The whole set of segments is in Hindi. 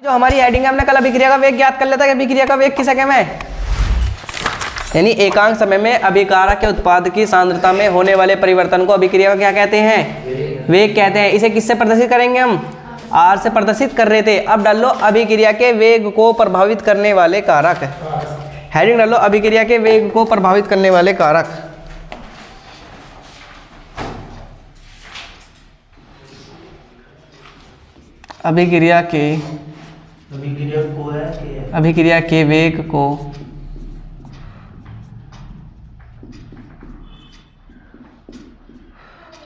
जो हमारी हेडिंग है, हमने कल अभिक्रिया का वेग ज्ञात कर लेता है कि अभिक्रिया का वेग किस सेकंड में, यानी एकांक समय में अभिकारक के उत्पाद की सांद्रता में होने वाले परिवर्तन को अभिक्रिया का क्या कहते हैं, वेग कहते हैं। इसे किससे प्रदर्शित करेंगे हम, आर से प्रदर्शित कर रहे थे। अब डाल लो अभिक्रिया के वेग को प्रभावित करने वाले कारक, हेडिंग डालो अभिक्रिया के वेग को प्रभावित करने वाले कारक। अभिक्रिया के वेग को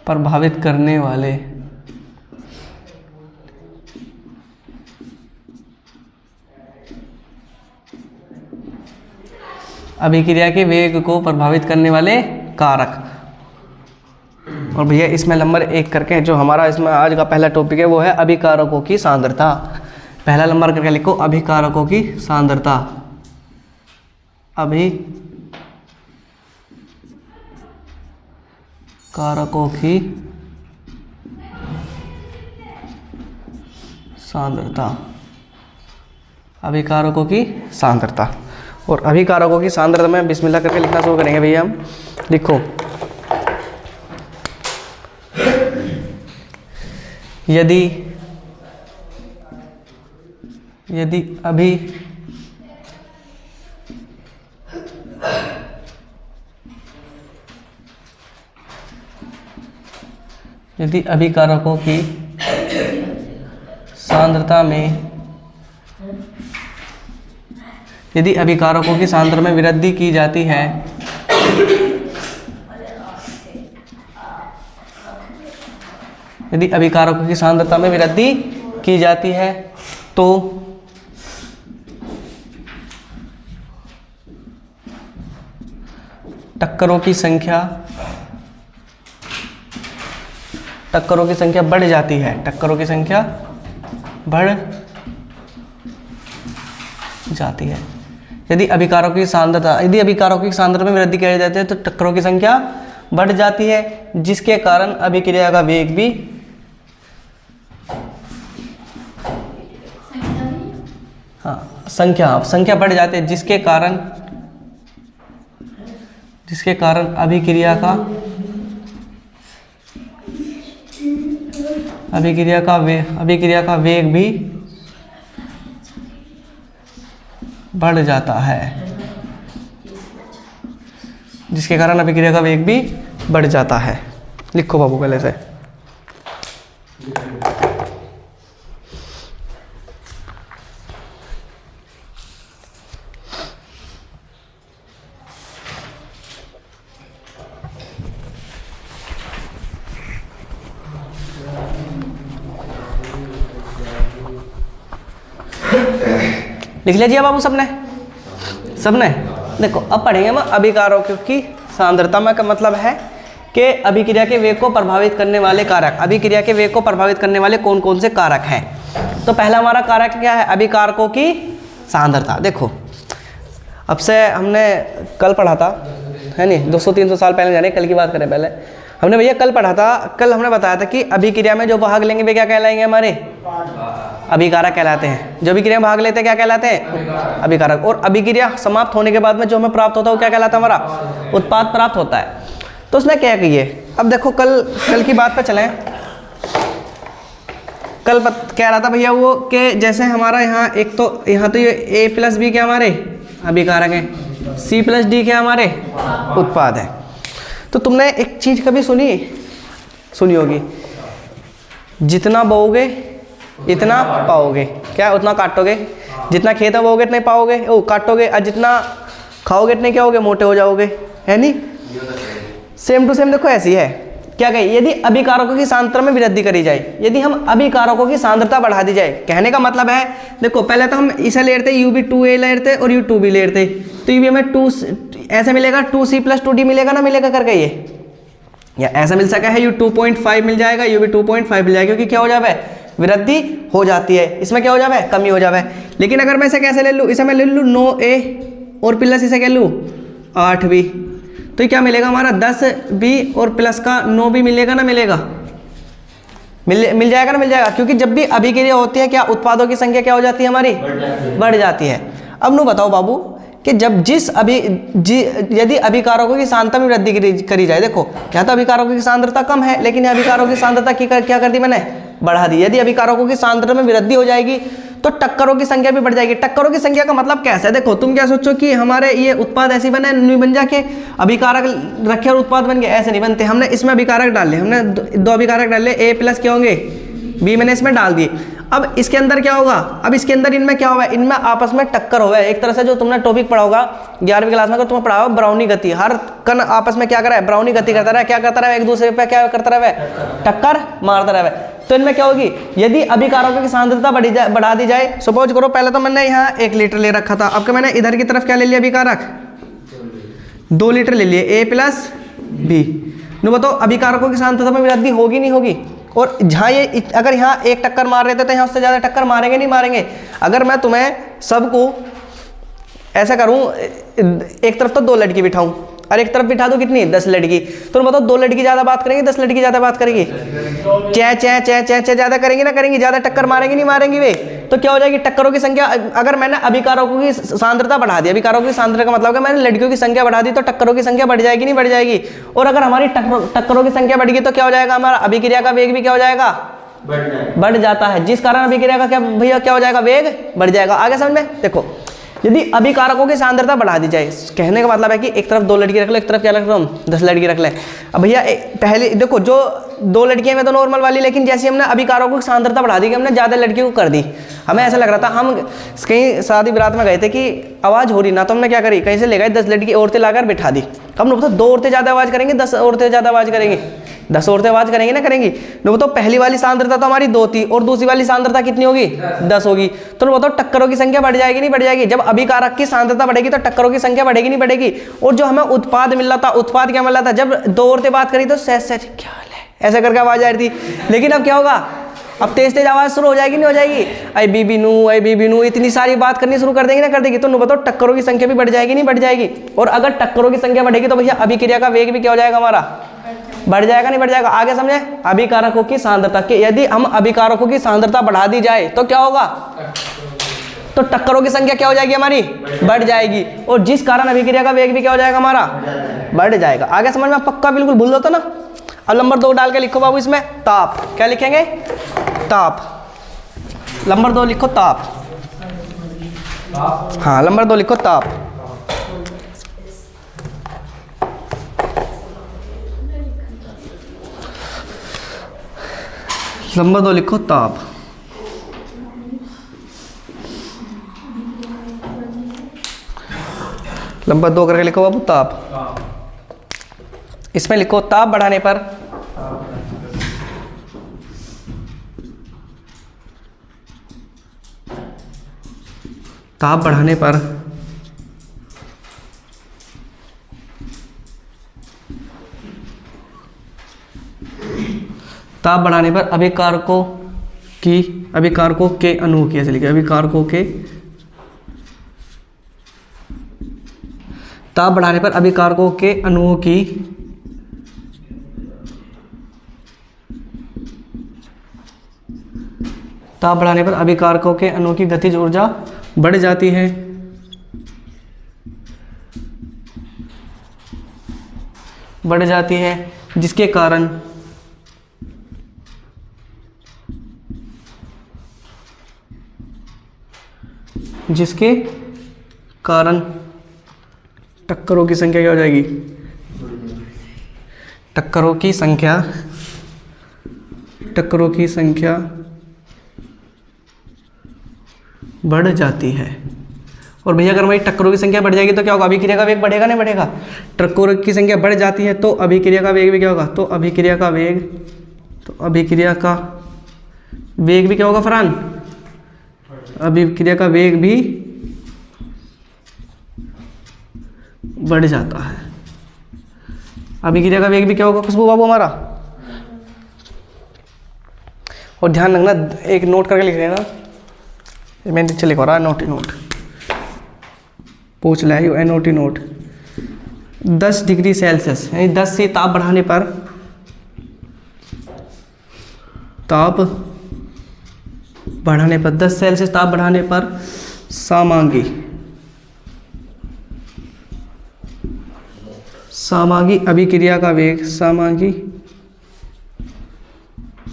प्रभावित करने वाले अभिक्रिया के वेग को प्रभावित करने वाले कारक। और भैया इसमें नंबर 1 करके जो हमारा इसमें आज का पहला टॉपिक है वो है अभिकारकों की सांद्रता। पहला नंबर करके लिखो अभिकारकों की सांद्रता। अभिकारकों की सांद्रता, अभिकारकों की सांद्रता। और अभिकारकों की सांद्रता में बिस्मिल्लाह करके लिखना शुरू करेंगे भैया हम। लिखो यदि अभिकारकों की सांद्रता में यदि अभिकारकों की सांद्रता में वृद्धि की जाती है यदि अभिकारकों की सांद्रता में वृद्धि की जाती है तो टक्करों की संख्या बढ़ जाती है। टक्करों की संख्या बढ़ जाती है। यदि अभिकारकों की सांद्रता में वृद्धि की जाती है तो टक्करों की संख्या बढ़ जाती है, जिसके कारण अभिक्रिया का वेग भी संख्या बढ़ जाती है, जिसके कारण अभिक्रिया का वेग भी बढ़ जाता है, जिसके कारण अभिक्रिया का वेग भी बढ़ जाता है। लिखो बाबू पहले से। लिख लीजिए बाबू सबने। देखो अब पढ़ेंगे हम अभिकारकों की सांद्रता में का मतलब है कि अभिक्रिया के वेग को प्रभावित करने वाले कारक। अभिक्रिया के वेग को प्रभावित करने वाले कौन कौन से कारक हैं। तो पहला हमारा कारक क्या है, अभिकारकों की सांद्रता। देखो अब से हमने कल पढ़ा था, है नहीं, 200-300 साल पहले जाने, कल की बात करें पहले हमने भैया कल पढ़ा था। कल हमने बताया था कि अभिक्रिया में जो भाग लेंगे वे क्या कहलाएंगे, हमारे अभिकारक कहलाते हैं। जो अभिक्रिया में भाग लेते हैं क्या कहलाते हैं, अभिकारक। और अभिक्रिया समाप्त होने के बाद में जो हमें प्राप्त होता है वो क्या कहलाता है, हमारा उत्पाद प्राप्त होता है। तो उसने क्या किए, अब देखो कल की बात पे चलें। कल कह रहा था भैया वो कि जैसे हमारा यहाँ तो ये A+B क्या हमारे अभिकारक हैं, C+D क्या हमारे उत्पाद है। तो तुमने एक चीज कभी सुनी होगी, जितना बोओगे इतना पाओगे, क्या उतना काटोगे, जितना खेत में बोओगे इतना पाओगे, काटोगे, और जितना खाओगे इतने क्या होगे, मोटे हो जाओगे, है नहीं। सेम टू सेम देखो ऐसी है। क्या कही, यदि अभिकारकों की सांद्रता में वृद्धि करी जाए, यदि हम अभिकारकों की सांद्रता बढ़ा दी जाए, कहने का मतलब है देखो पहले तो हम इसे ले रहे थे UB2A ले रहे थे और U2B ले रहे थे, तो ये हमें 2 ऐसे मिलेगा, 2C+2D मिलेगा ना, मिलेगा करके ये, या ऐसा मिल सका है U2.5 मिल जाएगा, UB2.5 मिल जाएगा, क्योंकि क्या हो जाए वृद्धि हो जाती है, इसमें क्या हो जाए कमी हो जाए। लेकिन अगर मैं इसे कैसे ले लूँ, इसे मैं ले लूँ 9A और प्लस इसे क्या लूँ 8B, तो क्या मिलेगा हमारा 10B और प्लस का 9B मिलेगा ना, मिलेगा। मिल जाएगा ना, मिल जाएगा, क्योंकि जब भी अभिक्रिया होती है क्या उत्पादों की संख्या क्या हो जाती है हमारी, बढ़ जाती है। अब नु बताओ बाबू कि जब यदि अभिकारकों की सांद्रता में वृद्धि करी जाए, देखो क्या तो अभिकारकों की सांद्रता कम है, लेकिन अभिकारकों की सांद्रता क्या कर दी मैंने, बढ़ा दी। यदि अभिकारकों की सांद्रता में वृद्धि हो जाएगी तो टक्करों की संख्या भी बढ़ जाएगी। टक्करों की संख्या का मतलब कैसा है, देखो तुम क्या सोचो कि हमारे ये उत्पाद ऐसे बने, नहीं बन जाके अभिकारक रखे और उत्पाद बन गए, ऐसे नहीं बनते। हमने इसमें अभिकारक डाल लिए, हमने दो अभिकारक डाल लिए, ए प्लस क्या होंगे बी, मैंने इसमें डाल दिए। अब इसके अंदर क्या होगा, अब इसके अंदर इनमें क्या होगा, इनमें आपस में टक्कर होगा। एक तरह से जो तुमने टॉपिक पढ़ा होगा 11वीं क्लास में, तो तुम्हें पढ़ा होगा ब्राउनी गति, हर कण आपस में क्या कर रहा है, ब्राउनी गति करता रहा, क्या करता रहा, एक दूसरे पे क्या करता रहा, टक्कर मारता रहा। तो इनमें क्या होगी, यदि अभिकारकों की सांद्रता बढ़ा दी जाए, सपोज करो पहले तो मैंने यहाँ 1 लीटर ले रखा था, अब मैंने इधर की तरफ क्या ले लिया अभिकारक, 2 लीटर ले लिए, ए प्लस बी। नो बताओ अभिकारकों की सांद्रता में वृद्धि होगी नहीं होगी, और जहाँ ये अगर यहाँ 1 टक्कर मार रहे थे तो यहाँ उससे ज़्यादा टक्कर मारेंगे नहीं मारेंगे। अगर मैं तुम्हें सबको ऐसा करूँ, एक तरफ तो 2 लड़की बिठाऊँ और एक तरफ बिठा दूँ कितनी 10 लड़की, तो तुम बताओ 2 लड़की ज़्यादा बात करेंगी 10 लड़की ज़्यादा बात करेंगी, चे चे चे चे चे ज़्यादा करेंगी ना करेंगी, ज़्यादा टक्कर मारेंगी नहीं मारेंगी वे। तो क्या हो जाएगी, टक्करों की संख्या, अगर मैंने अभिकारकों की सांद्रता बढ़ा दी, अभिकारकों की सांद्रता का मतलब है मैंने लड़कियों की संख्या बढ़ा दी, तो टक्करों की संख्या बढ़ जाएगी नहीं बढ़ जाएगी। और अगर हमारी टक्करों की संख्या बढ़ गई तो क्या हो जाएगा, हमारा अभिक्रिया का वेग भी क्या हो जाएगा, बढ़ जाता है, जिस कारण अभिक्रिया का क्या भैया क्या हो जाएगा, वेग बढ़ जाएगा। आगे समझ में, देखो यदि अभिकारकों की सांद्रता बढ़ा दी जाए, कहने का मतलब है कि एक तरफ 2 लड़की रख लो, एक तरफ क्या रख लो हम 10 लड़की रख ले। अब भैया पहले देखो जो 2 लड़कियां में तो नॉर्मल वाली, लेकिन जैसे हमने अभिकारकों की सांद्रता बढ़ा दी कि हमने ज़्यादा लड़कियों को कर दी, हमें ऐसा लग रहा था, हम कहीं शादी बारात में गए थे कि आवाज़ हो रही ना, तो हमने क्या करी, कहीं से ले गए 10 लड़की औरतें लाकर बिठा दी। हम लोग तो 2 औरतें ज़्यादा आवाज़ करेंगी 10 औरतें ज़्यादा आवाज़ करेंगी, 10 औरतें आवाज़ करेंगी ना करेंगी। नो बताओ पहली वाली सांद्रता तो हमारी 2 थी और दूसरी वाली सांद्रता कितनी होगी 10 होगी, तो बताओ टक्करों की संख्या बढ़ जाएगी नहीं बढ़ जाएगी। जब अभिकारक की सांद्रता बढ़ेगी तो टक्करों की संख्या बढ़ेगी नहीं बढ़ेगी। और जो हमें उत्पाद मिल रहा था, उत्पाद क्या मिल रहा था, जब 2 औरतें बात करी तो सहज सहज क्या हाल है ऐसा करके आवाज़ आ रही थी, लेकिन अब क्या होगा, अब तेज तेज आवाज़ शुरू हो जाएगी नहीं हो जाएगी, आई बीबी नू इतनी सारी बात करनी शुरू कर देंगे ना कर देगी, तो बताओ टक्करों की संख्या भी बढ़ जाएगी नहीं बढ़ जाएगी। और अगर टक्करों की संख्या बढ़ेगी तो भैया अभिक्रिया का वेग भी क्या हो जाएगा हमारा, बढ़ जाएगा नहीं बढ़ जाएगा। आगे समझे, अभिकारकों की सांद्रता के यदि हम अभिकारकों की सांद्रता बढ़ा दी जाए तो क्या होगा, तो टक्करों की संख्या क्या हो जाएगी हमारी, बढ़ जाएगी, और जिस कारण अभिक्रिया का वेग भी क्या हो जाएगा हमारा, बढ़ जाएगा। आगे समझ में पक्का बिल्कुल भूल दो तो ना। अब नंबर 2 डाल के लिखो बाबू इसमें ताप, क्या लिखेंगे, ताप। नंबर 2 लिखो ताप, हाँ नंबर 2 लिखो ताप। नंबर 2 लिखो ताप। नंबर 2 करके लिखो बाबू ताप। इसमें लिखो ताप बढ़ाने पर ताप बढ़ाने पर ताप बढ़ाने पर अभिकारकों के अणुओं की, ऐसे लिखे अभिकारकों के, ताप बढ़ाने पर अभिकारकों के अणुओं की ताप बढ़ाने पर अभिकारकों के अणुओं की गतिज ऊर्जा बढ़ जाती है, जिसके कारण टक्करों की संख्या क्या हो जाएगी, टक्करों की संख्या बढ़ जाती है। और भैया अगर हमारी टक्करों की संख्या बढ़ जाएगी तो क्या होगा, अभिक्रिया का वेग बढ़ेगा नहीं बढ़ेगा। टक्करों की संख्या बढ़ जाती है तो अभिक्रिया का वेग भी क्या होगा, तो अभिक्रिया का वेग भी क्या होगा फरहान, अभिक्रिया का वेग भी बढ़ जाता है। अभिक्रिया का वेग भी क्या होगा खुशबू बाबू हमारा। और ध्यान रखना, एक नोट करके लिख लेना, मैं नीचे लिखवा रहा नोट पूछ लिया you NOT note. 10 degree Celsius यानी 10 से ताप बढ़ाने पर ताप बढ़ाने पर 10 सेल्सियस ताप बढ़ाने पर समांगी अभिक्रिया का वेग, समांगी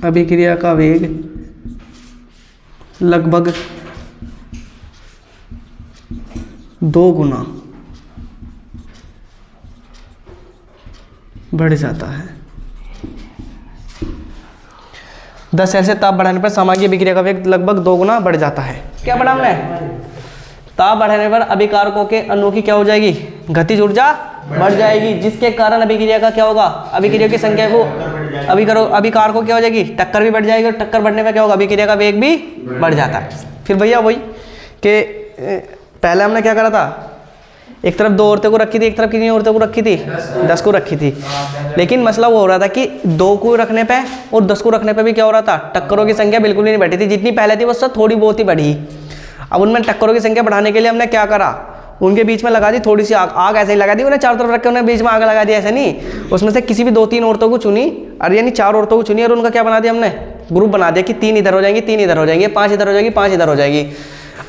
अभिक्रिया का वेग लगभग 2 गुना बढ़ जाता है। 10 सेल्सियस ताप बढ़ाने पर समांगी अभिक्रिया का वेग लगभग 2 गुना बढ़ जाता है। क्या पढ़ा हमने? ताप बढ़ाने पर अभिकारकों के अणुओं की क्या हो जाएगी? गतिज ऊर्जा बढ़ जाएगी, जिसके कारण अभिक्रिया का क्या होगा? अभिक्रिया की संख्या को अभिकारकों क्या हो जाएगी? टक्कर भी बढ़ जाएगी, और टक्कर बढ़ने में क्या होगा? अभिक्रिया का वेग भी बढ़ जाता है। फिर भैया वही कि पहले हमने क्या करा था, एक तरफ 2 औरतों को रखी थी, एक तरफ कितनी औरतों को रखी थी? 10 को रखी थी। लेकिन मसला वो हो रहा था कि 2 को रखने पे और 10 को रखने पे भी क्या हो रहा था? टक्करों की संख्या बिल्कुल ही नहीं बढ़ी थी, जितनी पहले थी वो सब थोड़ी बहुत ही बढ़ी। अब उनमें टक्करों की संख्या बढ़ाने के लिए हमने क्या करा, उनके बीच में लगा दी थोड़ी सी आग ऐसे ही लगा दी, उन्हें चारों तरफ रख के उन्हें बीच में आग लगा दी, ऐसे नहीं। उसमें से किसी भी 2-3 औरतों को चुनी, और यानी 4 औरतों को चुनी, और उनका क्या बना दिया हमने? ग्रुप बना दिया कि 3 इधर हो जाएंगी, 3 इधर हो जाएंगी, 5 इधर हो जाएगी, 5 इधर हो जाएगी।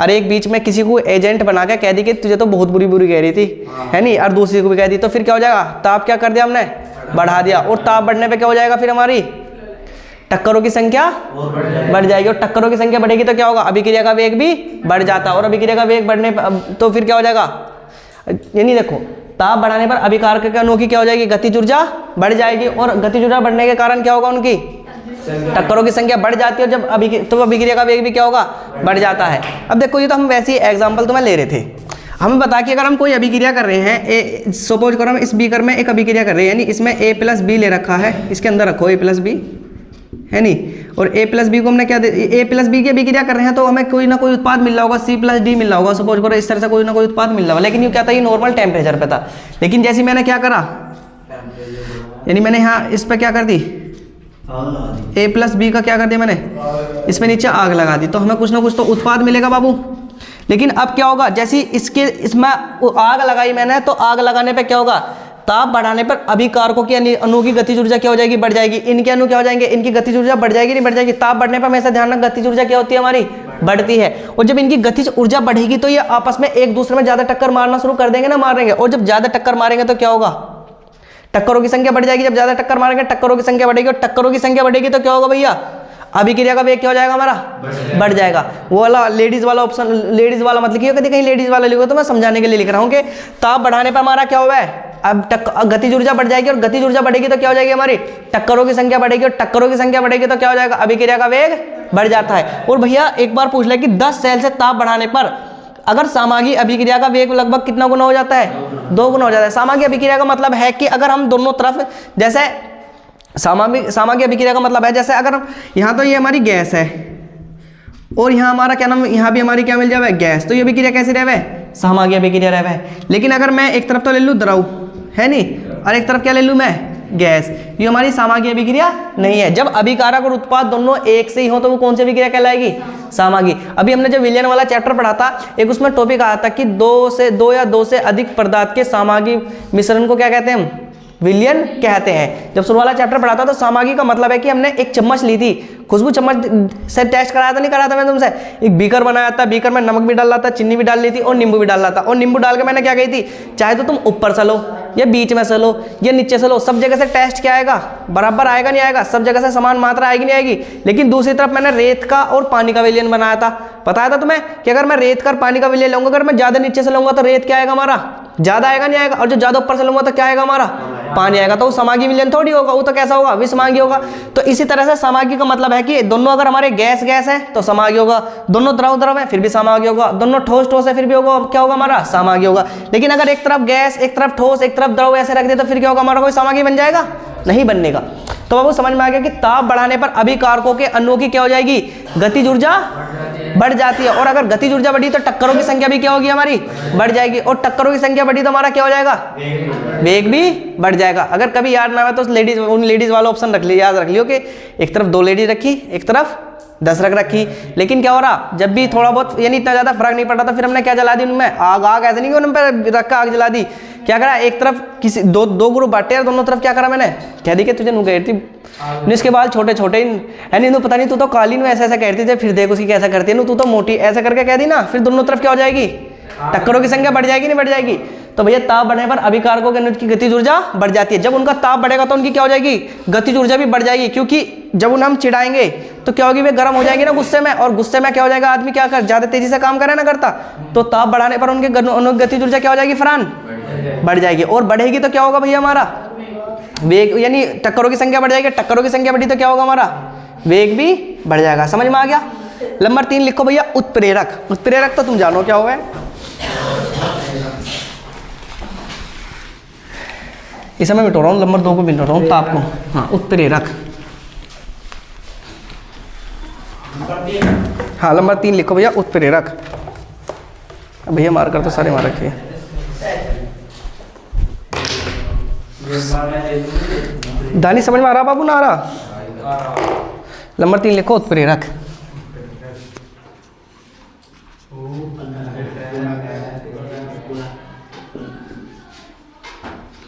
और एक बीच में किसी को एजेंट बना के कह दी कि तुझे तो बहुत बुरी कह रही थी, है नहीं, और दूसरी को भी कह दी, तो फिर क्या हो जाएगा? ताप क्या कर दिया हमने? बढ़ा दिया। और ताप बढ़ने पे क्या हो जाएगा? फिर हमारी टक्करों की संख्या बढ़ जाएगी, और टक्करों की संख्या बढ़ेगी तो क्या होगा? अभिक्रिया का वेग भी बढ़ जाता है, और अभिक्रिया का वेग बढ़ने पर तो फिर क्या हो जाएगा? यानी देखो, ताप बढ़ाने पर अभिकारक के अणुओं की क्या हो जाएगी? गतिज ऊर्जा बढ़ जाएगी, और गतिज ऊर्जा बढ़ने के कारण क्या होगा? उनकी टक्करों की संख्या बढ़ जाती है, और जब तो अभिक्रिया का वेग भी क्या होगा? बढ़ जाता है। अब देखो, ये तो हम वैसे ही एग्जांपल तुम्हें ले रहे थे। हमें बता कि अगर हम कोई अभिक्रिया कर रहे हैं, सपोज करो हम इस बीकर में एक अभिक्रिया कर रहे हैं, यानी इसमें A+B ले रखा है, इसके अंदर रखो A+B, है नहीं, और A+B को हमने क्या A+B की अभिक्रिया कर रहे हैं, तो हमें कोई ना कोई उत्पाद मिल रहा होगा, C+D मिल रहा होगा, सपोज करो इस तरह से कोई ना कोई उत्पाद मिल रहा होगा। लेकिन ये क्या था? ये नॉर्मल टेम्परेचर पे था। लेकिन जैसे मैंने क्या करा, यानी मैंने यहाँ इस पर क्या कर दी, A+B का क्या कर दिया मैंने, इसमें नीचे आग लगा दी, तो हमें कुछ ना कुछ तो उत्पाद मिलेगा बाबू। लेकिन अब क्या होगा, जैसे इसमें आग लगाई मैंने, तो आग लगाने पे क्या होगा? ताप बढ़ाने पर अभिकारकों की अणु की गतिज ऊर्जा क्या हो जाएगी? बढ़ जाएगी। इनके अणु क्या हो जाएंगे? इनकी गतिज ऊर्जा बढ़ जाएगी, नहीं बढ़ जाएगी? ताप बढ़ने पर हमेशा ध्यान रखना, गतिज ऊर्जा क्या होती है? हमारी बढ़ती है। और जब इनकी गतिज ऊर्जा बढ़ेगी तो ये आपस में एक दूसरे में ज्यादा टक्कर मारना शुरू कर देंगे ना, मारेंगे। और जब ज्यादा टक्कर मारेंगे तो क्या होगा? टक्करों की संख्या बढ़ जाएगी। जब ज्यादा टक्कर मारेंगे टक्करों की संख्या बढ़ेगी, और टक्करों की संख्या बढ़ेगी तो क्या होगा भैया? अभिक्रिया का वेग क्या हो जाएगा? हमारा बढ़ जाएगा। वो वाला लेडीज वाला ऑप्शन, लेडीज वाला मतलब कभी कहीं लेडीज वाला लिखो तो मैं समझाने के लिए लिख रहा हूँ कि ताप बढ़ाने पर हमारा क्या हुआ है? अब गतिज ऊर्जा बढ़ जाएगी, और गतिज ऊर्जा बढ़ेगी तो क्या हो जाएगी? हमारी टक्करों की संख्या बढ़ेगी, और टक्करों की संख्या बढ़ेगी तो क्या हो जाएगा? अभिक्रिया का वेग बढ़ जाता है। और भैया एक बार पूछ ले कि 10 सेल्सियस ताप बढ़ाने पर अगर समांगी अभिक्रिया का वेग लगभग कितना गुना हो जाता है? 2 गुना हो जाता है। समांगी अभिक्रिया का मतलब है कि अगर हम दोनों तरफ, जैसे समांगी अभिक्रिया का मतलब है, जैसे अगर यहाँ तो ये हमारी गैस है, और यहाँ हमारा क्या नाम, यहाँ भी हमारी क्या मिल जाए? गैस। तो ये अभिक्रिया कैसी रहे? समांगी अभिक्रिया रहे। लेकिन अगर मैं एक तरफ तो ले लूँ द्रव, है नहीं, और एक तरफ क्या ले लूँ मैं? गैस। ये हमारी समांगी अभिक्रिया नहीं है। जब अभिकारक और उत्पाद दोनों एक से ही हो तो वो कौन सी अभिक्रिया कहलाएगी? समांगी। अभी हमने जब विलयन वाला चैप्टर पढ़ा था, एक उसमें टॉपिक आया था कि 2 या 2 से अधिक पदार्थ के समांगी मिश्रण को क्या कहते हैं? हम विलयन कहते हैं। जब शुरू वाला चैप्टर पढ़ा था तो समांगी का मतलब है कि हमने एक चम्मच ली थी, खुशबू चम्मच से टेस्ट कराया था, नहीं कराया था मैंने तुमसे? एक बीकर बनाया था, बीकर में नमक भी डाल रहा था, चीनी भी डाल ली थी, और नींबू भी डाल रहा था। और नींबू डाल के मैंने क्या कही थी, चाहे तो तुम ऊपर से लो, या बीच में से लो, या नीचे से लो, सब जगह से टेस्ट क्या आएगा? बराबर आएगा, नहीं आएगा? सब जगह से समान मात्रा आएगी, नहीं आएगी? लेकिन दूसरी तरफ मैंने रेत का और पानी का विलयन बनाया था। बताया था तुम्हें कि अगर मैं रेत का और पानी का विलयन लूंगा, अगर मैं ज्यादा नीचे से लूंगा तो रेत क्या आएगा? हमारा ज्यादा आएगा, नहीं आएगा? और जो ज्यादा ऊपर से लूंगा तो क्या आएगा? हमारा पानी आएगा। तो वो समांगी विलयन थोड़ी होगा, वो तो कैसा होगा? विसमांगी होगा। तो इसी तरह से समांगी का मतलब है कि दोनों अगर हमारे गैस है तो समांगी होगा, दोनों द्रव है फिर भी समांगी होगा, दोनों ठोस है फिर भी होगा, क्या होगा? हमारा समांगी होगा। लेकिन अगर एक तरफ गैस, एक तरफ ठोस, एक तरफ द्रव ऐसे रख दे तो फिर क्या होगा? हमारा कोई समांगी बन जाएगा? नहीं बनने का। तो बाबू समझ में आ गया कि ताप बढ़ाने पर अभिकारकों के अणुओं की क्या हो जाएगी? गतिज ऊर्जा बढ़ जाती है। और अगर गतिज ऊर्जा बढ़ी तो टक्करों की संख्या भी क्या होगी? हमारी बढ़ जाएगी। और टक्करों की संख्या बढ़ी तो हमारा क्या हो जाएगा? वेग भी बढ़ जाएगा। अगर कभी याद ना आए तो लेडीज वाला ऑप्शन रख लिया, याद रख लियो कि एक तरफ 2 लेडीज रखी, एक तरफ 10 रख रखी। लेकिन क्या हो रहा, जब भी थोड़ा बहुत यानी इतना ज़्यादा फर्क नहीं पड़ रहा था, फिर हमने क्या जला दी उनमें, आग। आग ऐसे नहीं कि उन पर रख कर आग जला दी, क्या करा, एक तरफ किसी दो ग्रुप बांटे और दोनों तरफ क्या करा मैंने, कह दी कि तुझे नु कहती थी इसके बाल छोटे छोटे, यानी पता नहीं तू तो काली नु ऐसा ऐसा कहती थी, फिर देख उसकी कैसा करती है, तू तो मोटी, ऐसा करके कह दी ना, फिर दोनों तरफ क्या हो जाएगी, टक्करों की संख्या बढ़ जाएगी नहीं बढ़ जाएगी। तो भैया ताप बढ़ने पर अभिकारकों के अनुज की गतिज ऊर्जा बढ़ जाती है। जब उनका ताप बढ़ेगा तो उनकी क्या हो जाएगी, गतिज ऊर्जा भी बढ़ जाएगी, क्योंकि जब उन्हें हम चिढ़ाएंगे तो क्या होगी, वे गर्म हो जाएंगे ना गुस्से में, और गुस्से में क्या हो जाएगा, आदमी क्या कर ज्यादा तेजी से काम करे ना करता, तो ताप बढ़ाने पर उनकी गतिज ऊर्जा क्या हो जाएगी, फरहान बढ़ जाएगी। और बढ़ेगी तो क्या होगा भैया, हमारा वेग यानी टक्करों की संख्या बढ़ जाएगी, टक्करों की संख्या बढ़ी तो क्या होगा, हमारा वेग भी बढ़ जाएगा। समझ में आ गया। नंबर 3 लिखो भैया उत्प्रेरक। उत्प्रेरक तो तुम जानो क्या हुआ है, इसे मैं मिटा रहा हूँ, नंबर 2 को मिटा रहा हूँ ताप को। हाँ उत्प्रेरक, हाँ नंबर 3 लिखो भैया उत्प्रेरक। भैया मार कर तो सारे मार रखे। दानी समझ में आ रहा बाबू ना आ रहा। नंबर 3 लिखो उत्प्रेरक।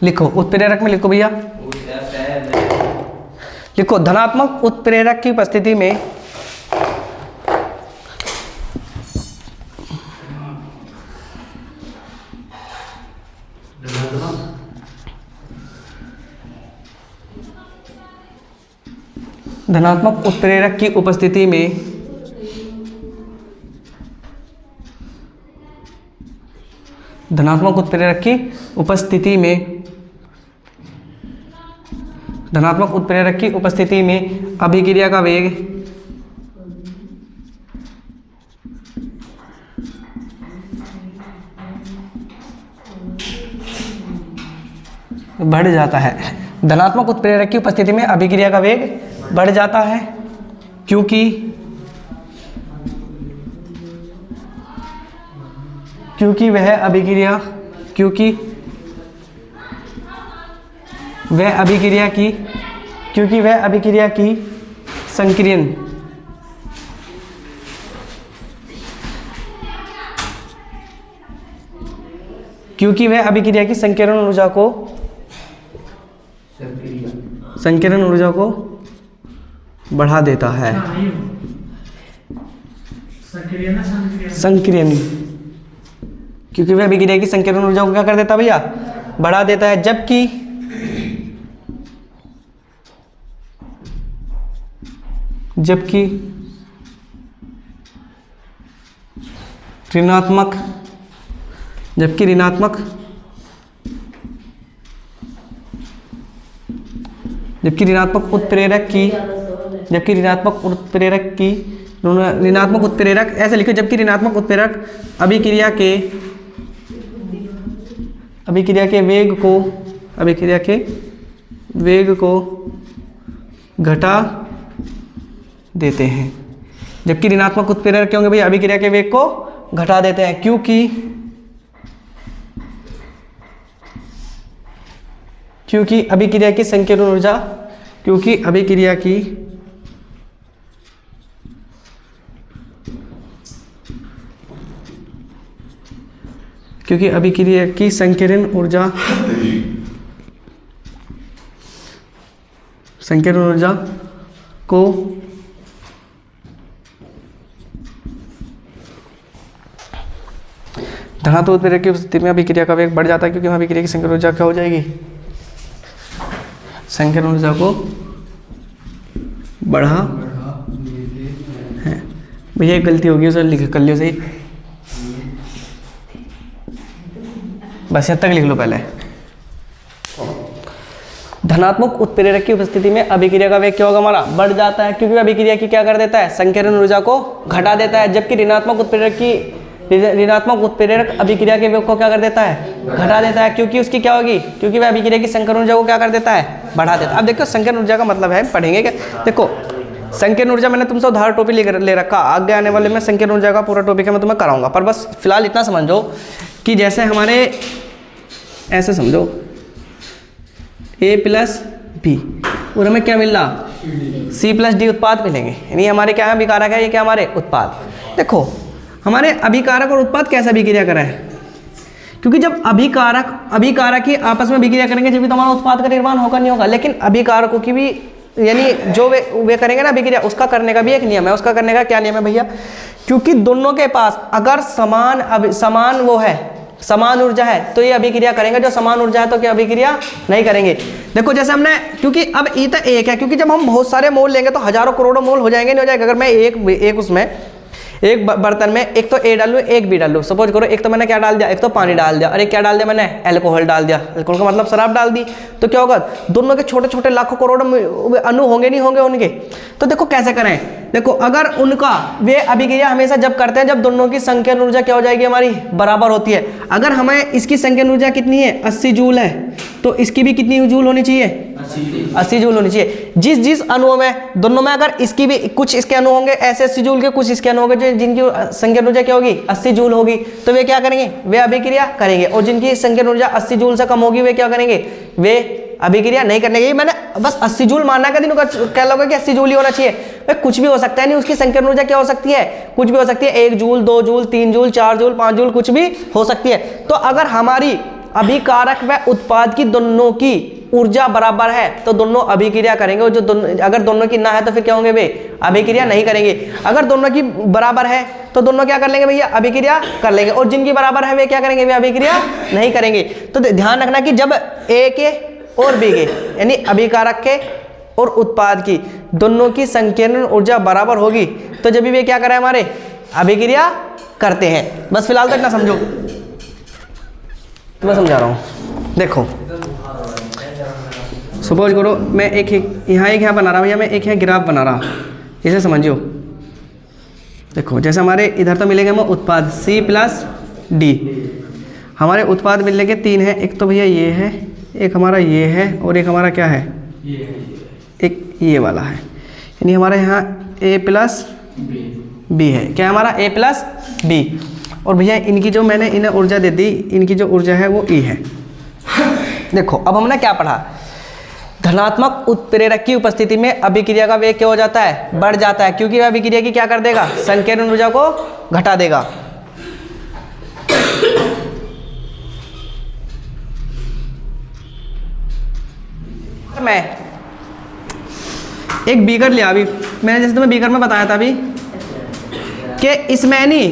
लिखो उत्प्रेरक में लिखो भैया, लिखो धनात्मक उत्प्रेरक की उपस्थिति में धनात्मक उत्प्रेरक की उपस्थिति में धनात्मक उत्प्रेरक की उपस्थिति में धनात्मक उत्प्रेरक की उपस्थिति में अभिक्रिया का वेग बढ़ जाता है। धनात्मक उत्प्रेरक की उपस्थिति में अभिक्रिया का वेग बढ़ जाता है, क्योंकि वह अभिक्रिया की संक्रियन ऊर्जा को बढ़ा देता है। संक्रियन, क्योंकि वह अभिक्रिया की संकीर्ण ऊर्जा को क्या कर देता है भैया, बढ़ा देता है। जबकि ऋणात्मक उत्प्रेरक ऐसे लिखो, जबकि ऋणात्मक उत्प्रेरक अभिक्रिया के वेग को घटा देते हैं। जबकि ऋणात्मक उत्प्रेरक क्या होंगे भैया, अभिक्रिया के वेग को घटा देते हैं, क्योंकि अभिक्रिया की संकीर्ण ऊर्जा संकीर्ण ऊर्जा को धनात्मक उत्प्रेरक की उपस्थिति में अभिक्रिया का वेग बढ़ जाता है, क्योंकि वहाँ अभिक्रिया की संकीर्ण ऊर्जा क्या हो जाएगी, संकीर्ण ऊर्जा को बढ़ा है। भैया एक गलती होगी, उसे लिख कर लियो सही, बस यहाँ तक लिख लो पहले। धनात्मक उत्प्रेरक की उपस्थिति में अभिक्रिया का वेग क्या होगा, हमारा बढ़ जाता है, क्योंकि अभिक्रिया की क्या कर देता है, संकीर्ण ऊर्जा को घटा देता है। जबकि ऋणात्मक उत्प्रेरक अभिक्रिया के वेग को क्या कर देता है, घटा देता है, क्योंकि उसकी क्या होगी, क्योंकि वह अभिक्रिया की संकीर्ण ऊर्जा को क्या कर देता है, बढ़ा देता है। अब देखो संकीर्ण ऊर्जा का मतलब है, पढ़ेंगे क्या, देखो संकीर्ण ऊर्जा मैंने तुमसे उदाहरण टॉपिक ले रखा, आगे आने वाले में संकीर्ण ऊर्जा का पूरा टॉपिक है मैं तुम्हें कराऊंगा, पर बस फिलहाल इतना समझो कि जैसे हमारे ऐसे समझो A + B और हमें क्या मिल रहा, C+D उत्पाद मिलेंगे। यानी हमारे क्या है अभिकारक है, ये क्या हमारे उत्पाद। देखो हमारे अभिकारक और उत्पाद कैसे अभिक्रिया करा है, क्योंकि जब अभिकारक ही आपस में अभिक्रिया करेंगे जब भी तुम्हारा उत्पाद का निर्माण होगा नहीं होगा। लेकिन अभिकारकों की भी यानी जो वे करेंगे ना अभिक्रिया, उसका करने का भी एक नियम है। उसका करने का क्या नियम है भैया, क्योंकि दोनों के पास अगर समान ऊर्जा है तो ये अभिक्रिया करेंगे, जो समान ऊर्जा है तो क्या अभिक्रिया नहीं करेंगे। देखो जैसे हमने, क्योंकि अब ई तो एक है, क्योंकि जब हम बहुत सारे मोल लेंगे तो हजारों करोड़ों मोल हो जाएंगे, नहीं हो जाएगा। अगर मैं एक उसमें एक बर्तन में एक तो ए डालूं एक बी डालूं, सपोज करो एक तो मैंने क्या डाल दिया, एक तो पानी डाल दिया और एक क्या डाल दिया मैंने, अल्कोहल डाल दिया। अल्कोहल का मतलब शराब डाल दी, तो क्या होगा, दोनों के छोटे छोटे लाखों करोड़ों अणु होंगे नहीं होंगे उनके। तो देखो कैसे करें, देखो अगर उनका वे अभिक्रिया हमेशा जब करते हैं जब दोनों की संकीर्ण ऊर्जा क्या हो जाएगी हमारी, बराबर होती है। अगर हमें इसकी संकीर्ण ऊर्जा कितनी है, 80 जूल है, तो इसकी भी कितनी जूल होनी चाहिए, 80 जूल होनी चाहिए। जिस अणुओं में दोनों में अगर इसकी भी कुछ इसके अणु होंगे ऐसे 80 जूल के, कुछ इसके अणु होंगे जिनकी संकीर्ण ऊर्जा क्या होगी, 80 जूल होगी, तो वे क्या करेंगे, वे अभिक्रिया करेंगे। और जिनकी संकीर्ण ऊर्जा 80 जूल से कम होगी वे क्या करेंगे, वे अभिक्रिया नहीं करने की। मैंने बस 80 जूल मानना है, दिन कह लोगे कि 80 जूल ही होना चाहिए, वे कुछ भी हो सकता है। नहीं, उसकी संकीर्ण ऊर्जा क्या हो सकती है, कुछ भी हो सकती है, 1 joule 2 joule 3 joule 4 joule 5 joule कुछ भी हो सकती है। तो अगर हमारी अभिकारक व उत्पाद की दोनों की ऊर्जा बराबर है तो दोनों अभिक्रिया करेंगे, और जो दोनों अगर दोनों की ना है तो फिर क्या होंगे, वे अभिक्रिया नहीं करेंगे। अगर दोनों की बराबर है तो दोनों क्या कर लेंगे भैया, अभिक्रिया कर लेंगे, और जिनकी बराबर है वे क्या करेंगे, वे अभिक्रिया नहीं करेंगे। तो ध्यान रखना कि जब ए के और बी के यानी अभिकारक के और उत्पाद की दोनों की संकीर्ण ऊर्जा बराबर होगी तो जब भी वे क्या करें, हमारे अभिक्रिया करते हैं। बस फिलहाल तो इतना समझो, मैं समझा रहा हूँ। देखो सपोज करो मैं एक यहाँ बना रहा हूँ, या मैं एक यहाँ ग्राफ बना रहा हूँ, इसे समझियो। देखो जैसे हमारे इधर तो मिलेंगे हमें उत्पाद C+D, हमारे उत्पाद मिलने के 3 हैं। एक तो भैया ये है, एक हमारा ये है, और एक हमारा क्या है, एक ये वाला है। यानी हमारे यहाँ A+B है, क्या हमारा A+B। और भैया इनकी जो मैंने इन्हें ऊर्जा दे दी, इनकी जो ऊर्जा है वो E है। देखो अब हमने क्या पढ़ा, धनात्मक उत्प्रेरक की उपस्थिति में अभिक्रिया का वेग क्या हो जाता है, बढ़ जाता है, क्योंकि वह अभिक्रिया की क्या कर देगा, संकीर्ण ऊर्जा को घटा देगा। मैं एक बीकर लिया, अभी मैंने जैसे तुम्हें बीकर में बताया था अभी कि इसमें नहीं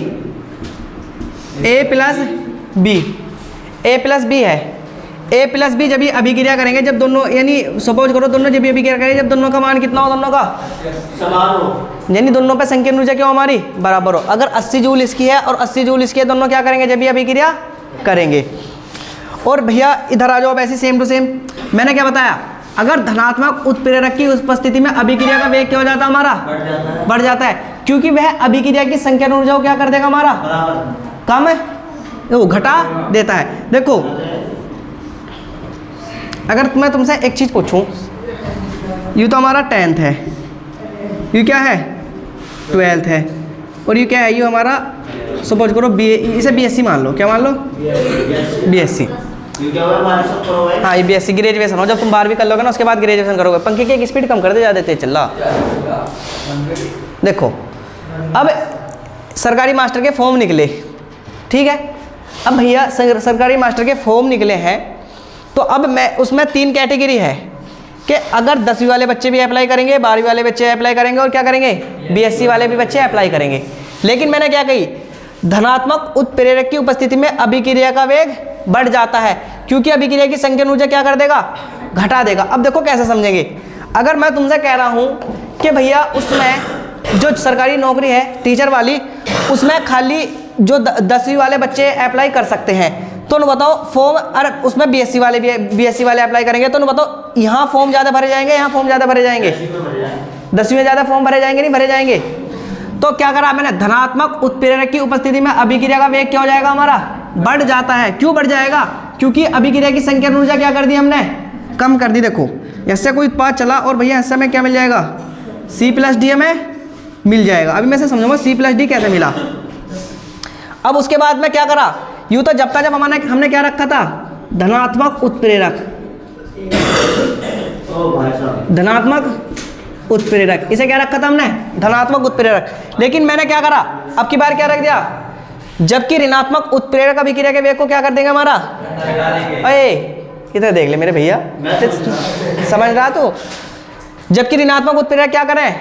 A+B है, A+B जब ये अभिक्रिया करेंगे, जब दोनों यानी सपोज करो दोनों जब ये अभिक्रिया करेंगे जब दोनों का मान कितना हो, दोनों का समान हो, यानी दोनों पे संकीर्ण ऊर्जा क्या हो हमारी, बराबर हो। अगर 80 जूल इसकी है और 80 जूल इसकी है, दोनों क्या करेंगे, जब ये अभिक्रिया करेंगे। और भैया इधर आ जाओ, अब ऐसे सेम टू सेम मैंने क्या बताया, अगर धनात्मक उत्प्रेरक की उपस्थिति में अभिक्रिया का वेग क्या हो जाता है हमारा, बढ़ जाता है, क्योंकि वह अभिक्रिया की संकीर्ण ऊर्जा को क्या कर देगा हमारा, कम है, वो घटा देता है। देखो अगर मैं तुमसे एक चीज पूछूं, ये तो हमारा 10th है, ये क्या है 12th है, और ये क्या है, ये हमारा सपोज करो इसे BSc मान लो, क्या मान लो, BSc। हाँ ये BSc ग्रेजुएशन हो, जब तुम 12वीं कर लोगे ना उसके बाद ग्रेजुएशन करोगे। पंखे की एक स्पीड कम कर दे, ज़्यादा तेज चल रहा। देखो अब सरकारी मास्टर के फॉर्म निकले, ठीक है। अब भैया सरकारी मास्टर के फॉर्म निकले हैं, तो अब मैं उसमें 3 कैटेगरी है कि अगर 10वीं वाले बच्चे भी अप्लाई करेंगे, 12वीं वाले बच्चे अप्लाई करेंगे, और क्या करेंगे, BSc वाले भी बच्चे अप्लाई करेंगे। लेकिन मैंने क्या कही, धनात्मक उत्प्रेरक की उपस्थिति में अभिक्रिया का वेग बढ़ जाता है, क्योंकि अभिक्रिया की संकीर्ण ऊर्जा क्या कर देगा, घटा देगा। अब देखो कैसे समझेंगे, अगर मैं तुमसे कह रहा हूं कि भैया उसमें जो सरकारी नौकरी है टीचर वाली, उसमें खाली जो 10वीं वाले बच्चे अप्लाई कर सकते हैं, तो न बताओ फॉर्म, अरे उसमें BSc वाले अप्लाई करेंगे, तो न बताओ यहाँ फॉर्म ज़्यादा भरे जाएंगे, यहाँ फॉर्म ज़्यादा भरे जाएंगे, 10वीं में ज़्यादा फॉर्म भरे जाएंगे, नहीं भरे जाएंगे। तो क्या करा मैंने, धनात्मक उत्प्रेरक की उपस्थिति में अभिक्रिया का वेग क्या हो जाएगा हमारा, बढ़ जाता है। क्यों बढ़ जाएगा, क्योंकि अभिक्रिया की संकीर्ण ऊर्जा क्या कर दी हमने, कम कर दी। देखो इससे कोई उत्पाद चला और भैया इससे हमें क्या मिल जाएगा, C+D हमें मिल जाएगा। अभी मैं से समझूंगा C+D कैसे मिला। अब उसके बाद में क्या करा, यूँ तो जब हमने क्या रखा था, धनात्मक उत्प्रेरक, धनात्मक उत्प्रेरक। इसे क्या रखा था हमने? धनात्मक उत्प्रेरक। लेकिन मैंने क्या करा, अब की बार क्या रख दिया, जबकि ऋणात्मक उत्प्रेरक अभिक्रिया के वेग को क्या कर देंगे हमारा, अरे इधर देख ले मेरे भैया, समझ रहा तू? जबकि ऋणात्मक उत्प्रेरक क्या करें,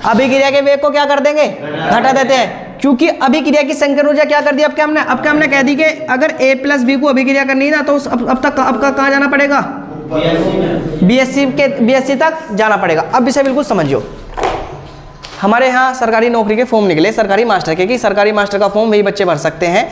अभिक्रिया के वेग को क्या कर देंगे, घटा देते हैं, क्योंकि अभिक्रिया की संकीर्ण ऊर्जा क्या कर दी, अब क्या हमने कह दी कि अगर A प्लस बी को अभिक्रिया करनी है ना तो अब कहाँ जाना पड़ेगा, BSc तक जाना पड़ेगा। अब इसे बिल्कुल समझियो, हमारे यहाँ सरकारी नौकरी के फॉर्म निकले, सरकारी मास्टर के, कि सरकारी मास्टर का फॉर्म वही बच्चे भर सकते हैं।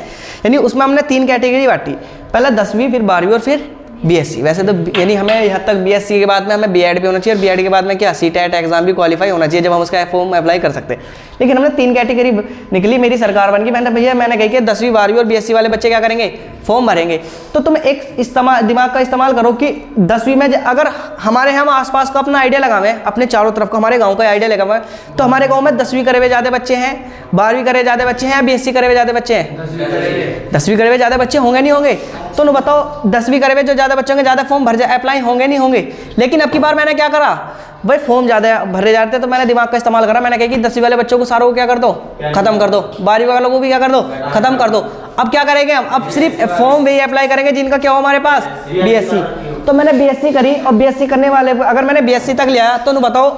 यानी उसमें हमने 3 कैटेगरी बांटी, पहले 10वीं, फिर 12वीं और फिर BSc। वैसे तो यानी हमें यहाँ तक BSc के बाद में हमें B.Ed भी होना चाहिए, और B.Ed के बाद में क्या CTET एग्जाम भी क्वालिफाई होना चाहिए जब हम उसका फॉर्म अप्लाई कर सकते हैं। लेकिन हमने 3 कैटेगरी निकली, मेरी सरकार बन गई, मैंने कही कि 10वीं 12वीं और BSc वाले बच्चे क्या करेंगे, फॉर्म भरेंगे। तो तुम एक दिमाग का इस्तेमाल करो कि 10वीं में अगर हम आसपास का अपना आइडिया लगावें, अपने चारों तरफ का हमारे गाँव का आइडिया लगावें, तो हमारे गाँव में 10वीं करे हुए ज़्यादा बच्चे हैं, 12वीं करे ज़्यादा बच्चे हैं, या BSc करे हुए ज़्यादा बच्चे हैं? 10वीं करे हुए ज़्यादा बच्चे होंगे नहीं होंगे? तो नु बताओ 10वीं करे हुए जो ज़्यादा बच्चे होंगे ज़्यादा फॉर्म भर जाए, अप्लाई होंगे नहीं होंगे? लेकिन अब की बार मैंने क्या करा भाई, फॉर्म ज़्यादा भरे जाते तो मैंने दिमाग का इस्तेमाल करा, मैंने कहा कि 10वीं वाले बच्चों को सारों को क्या कर दो, खत्म कर दो, 12वीं वालों को भी क्या कर दो, खत्म कर दो। अब क्या करेंगे हम, अब सिर्फ फॉर्म वही अप्लाई करेंगे जिनका क्या हो हमारे पास, BSc। तो मैंने BSc करी, और BSc करने वाले अगर मैंने BSc तक लिया तो नु बताओ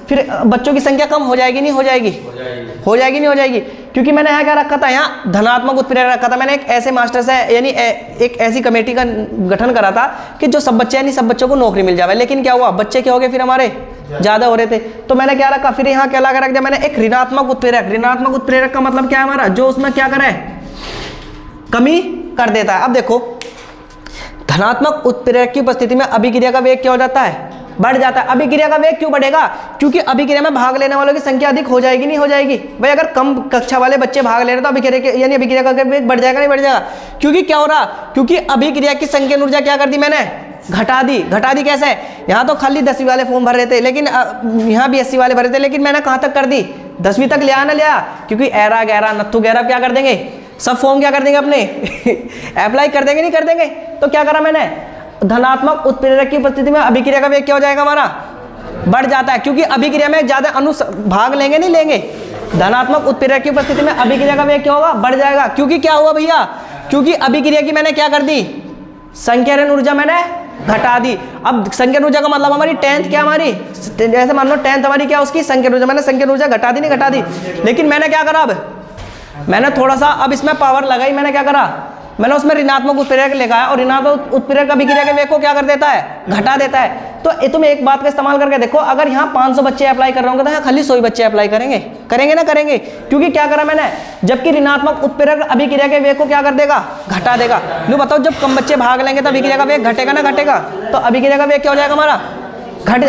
फिर बच्चों की संख्या कम हो जाएगी नहीं हो जाएगी? हो जाएगी नहीं हो जाएगी? क्योंकि मैंने यहाँ क्या रखा था, यहाँ धनात्मक उत्प्रेरक रखा था। मैंने एक ऐसे मास्टर से यानी एक ऐसी कमेटी का गठन करा था कि जो सब बच्चे यानी सब बच्चों को नौकरी मिल जाए। लेकिन क्या हुआ, बच्चे क्या हो गए फिर हमारे ज़्यादा हो रहे थे, तो मैंने क्या रखा, फिर यहाँ क्या लगा रख दिया मैंने, एक ऋणात्मक उत्प्रेरक। ऋणात्मक उत्प्रेरक का मतलब क्या है हमारा, जो उसमें क्या करे, कमी कर देता है। अब देखो, धनात्मक उत्प्रेरक की उपस्थिति में अभिक्रिया का वेग क्या हो जाता है, बढ़ जाता है। अभिक्रिया का वेग क्यों बढ़ेगा, क्योंकि अभिक्रिया में भाग लेने वालों की संख्या अधिक हो जाएगी नहीं हो जाएगी? भाई अगर कम कक्षा वाले बच्चे भाग ले रहे तो अभिक्रिया का वेग बढ़ जाएगा नहीं बढ़ जाएगा? क्योंकि क्या हो रहा, क्योंकि अभिक्रिया की संकीर्ण ऊर्जा क्या कर दी मैंने, घटा दी। कैसे, यहाँ तो खाली 10वीं वाले फॉर्म भर रहे थे, लेकिन यहाँ BSc वाले भरे थे, लेकिन मैंने कहाँ तक कर दी, 10वीं तक लिया ना लिया, क्योंकि ऐरा गैरा नत्थु गैरा क्या कर देंगे, सब फॉर्म क्या कर देंगे अपने अप्लाई कर देंगे नहीं कर देंगे? तो क्या करा मैंने, धनात्मक उत्प्रेरक की उपस्थिति में अभिक्रिया का वेग क्या हो जाएगा हमारा, बढ़ जाता है, क्योंकि अभिक्रिया में ज्यादा भाग लेंगे नहीं लेंगे। धनात्मक उत्प्रेरक की उपस्थिति में अभिक्रिया का वेग क्या होगा, बढ़ जाएगा। क्योंकि क्या हुआ भैया, क्योंकि अभिक्रिया की मैंने क्या कर दी, संकीर्ण ऊर्जा मैंने घटा दी। अब संकीर्ण ऊर्जा का मतलब हमारी 10th क्या, हमारी जैसे मान लो 10th हमारी क्या, उसकी संकीर्ण ऊर्जा, मैंने संकीर्ण ऊर्जा घटा दी नहीं घटा दी? लेकिन मैंने क्या करा, अब मैंने थोड़ा सा अब इसमें पावर लगाई, मैंने क्या करा, मैंने उसमें ऋणात्मक उत्प्रेरक लिखा है, और ऋणात्मक उत्प्रेरक अभिक्रिया के वेग को क्या कर देता है, घटा देता है। तो तुम एक बात का इस्तेमाल करके देखो, अगर यहाँ 500 बच्चे अप्लाई कर रहे होंगे तो यहाँ खाली 100 बच्चे अप्लाई करेंगे ना करेंगे? क्योंकि क्या करा मैंने, जबकि ऋणात्मक उत्प्रेरक अभिक्रिया के वेग को क्या कर देगा, घटा देगा। नो बताओ, जब कम बच्चे भाग लेंगे तो अभिक्रिया का वेग घटेगा ना घटेगा? तो अभिक्रिया का वेग क्या हो जाएगा हमारा,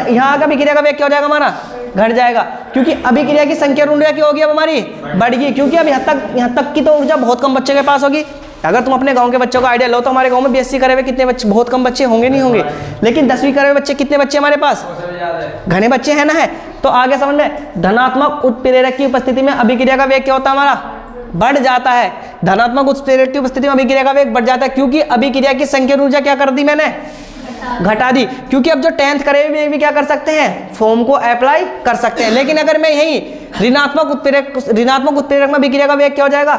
यहाँ का अभिक्रिया का वेग क्या हो जाएगा हमारा, घट जाएगा। क्योंकि अभिक्रिया की संकीर्ण ऊर्जा क्या होगी अब हमारी, बढ़ गई। क्योंकि अब यहाँ तक की तो ऊर्जा बहुत कम बच्चे के पास होगी। अगर तुम अपने गांव के बच्चों का आइडिया लो तो हमारे गांव में BSc करे हुए कितने बच्चे, बहुत कम बच्चे होंगे नहीं होंगे? लेकिन 10वीं करे हुए बच्चे कितने बच्चे हमारे पास, घने बच्चे हैं ना है। तो आगे समझ में, धनात्मक उत्प्रेरक की उपस्थिति में अभिक्रिया का वेग क्या होता है हमारा, बढ़ जाता है। धनात्मक उत्प्रेरक की उपस्थिति में अभिक्रिया का वेग बढ़ जाता है, क्योंकि अभिक्रिया की संकीर्ण ऊर्जा क्या कर दी मैंने, घटा दी। क्योंकि अब जो 10th करे हुए भी क्या कर सकते हैं, फॉर्म को अप्लाई कर सकते हैं। लेकिन अगर मैं यही ऋणात्मक उत्प्रेरक में अभिक्रिया का वेग क्या हो जाएगा,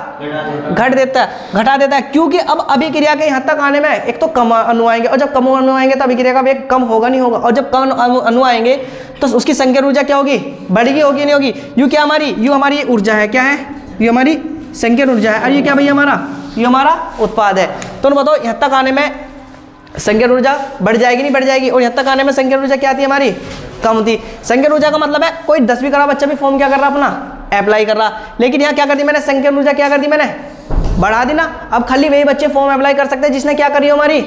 घटा देता है। क्योंकि अब अभिक्रिया के यहाँ तक आने में एक तो कम अणु आएंगे, और जब कम अणु आएंगे तो अभिक्रिया का वेग कम होगा नहीं होगा? और जब कम अणु आएंगे तो उसकी संकीर्ण ऊर्जा क्या होगी, बढ़ेगी होगी नहीं होगी? यू क्या हमारी ऊर्जा है, क्या है, ये हमारी संकीर्ण ऊर्जा है, और ये क्या भैया हमारा उत्पाद है। तो बताओ, यहाँ तक आने में संकीर्ण ऊर्जा बढ़ जाएगी नहीं बढ़ जाएगी? और यहाँ तक आने में संकीर्ण ऊर्जा क्या आती है हमारी, कम थी। संकीर्ण ऊर्जा का मतलब है कोई 10वीं का बच्चा भी फॉर्म क्या कर रहा अपना, अप्लाई कर रहा। लेकिन यहाँ क्या कर दी मैंने, संकीर्ण ऊर्जा क्या कर दी मैंने, बढ़ा दी ना। अब खाली वही बच्चे फॉर्म अप्लाई कर सकते हैं जिसने क्या करी हो, हमारी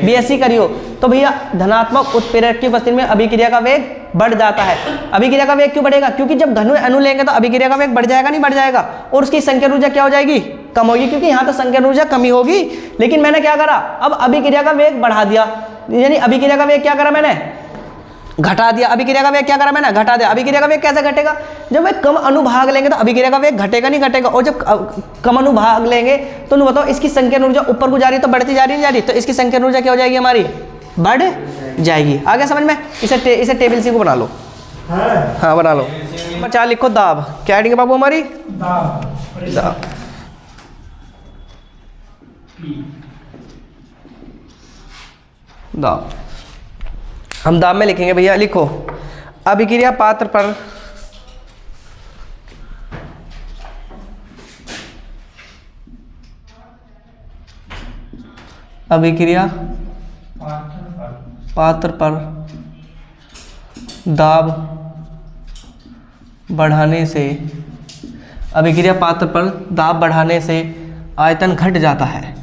BSc करी हो। तो भैया धनात्मक उत्प्रेरक की उपस्थिति में अभिक्रिया का वेग बढ़ जाता है। अभिक्रिया का वेग क्यों बढ़ेगा, क्योंकि जब घन अणु लेंगे तो अभिक्रिया का वेग बढ़ जाएगा नहीं बढ़ जाएगा, और उसकी संकीर्ण ऊर्जा क्या हो जाएगी, कम होगी। क्योंकि यहाँ तो संकीर्ण ऊर्जा कमी होगी। लेकिन मैंने क्या करा, अब अभिक्रिया का वेग बढ़ा दिया, यानी अभिक्रिया का वेग क्या करा मैंने, घटा दिया। अभिक्रिया का वेग क्या करा मैंने, घटा दिया। अभिक्रिया का वेग कैसे घटेगा, जब वे कम अणु भाग लेंगे तो अभिक्रिया का वेग घटेगा नहीं घटेगा। और जब कम अणु भाग लेंगे तो बताओ इसकी संकीर्ण ऊर्जा ऊपर को जा रही है तो बढ़ती जा रही नहीं जा रही, तो इसकी संकीर्ण ऊर्जा क्या हो जाएगी हमारी, बढ़ जाएगी। आगे समझ में, इसे टेबल सी को बना लो। हाँ बना लो। नंबर 4 लिखो दाब। क्या हेडिंग है बाबू हमारी? दाब। दाब। हम दाब में लिखेंगे भैया, लिखो अभिक्रिया पात्र पर अभिक्रिया पात्र पर दाब बढ़ाने से, अभिक्रिया पात्र पर दाब बढ़ाने से आयतन घट जाता है।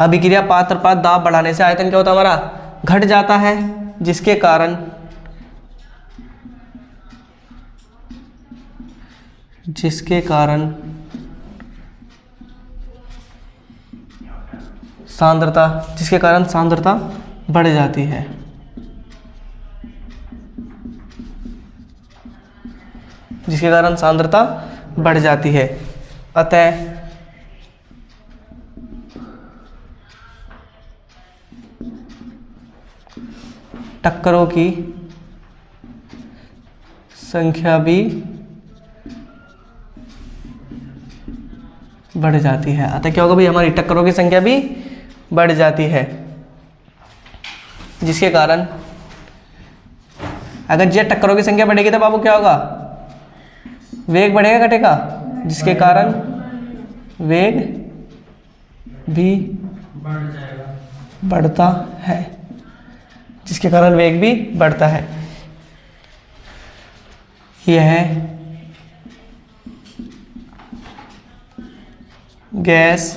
अभिक्रिया पात्र पर दाब बढ़ाने से आयतन क्या होता है हमारा? घट जाता है, जिसके कारण सांद्रता बढ़ जाती है। जिसके कारण सांद्रता बढ़ जाती है। अतः टक्करों की संख्या भी बढ़ जाती है। अतः क्या होगा भाई? हमारी टक्करों की संख्या भी बढ़ जाती है, जिसके कारण अगर ये टक्करों की संख्या बढ़ेगी तो बाबू क्या होगा? वेग बढ़ेगा घटेगा? जिसके कारण वेग भी बढ़ता है। जिसके कारण वेग भी बढ़ता है। यह गैस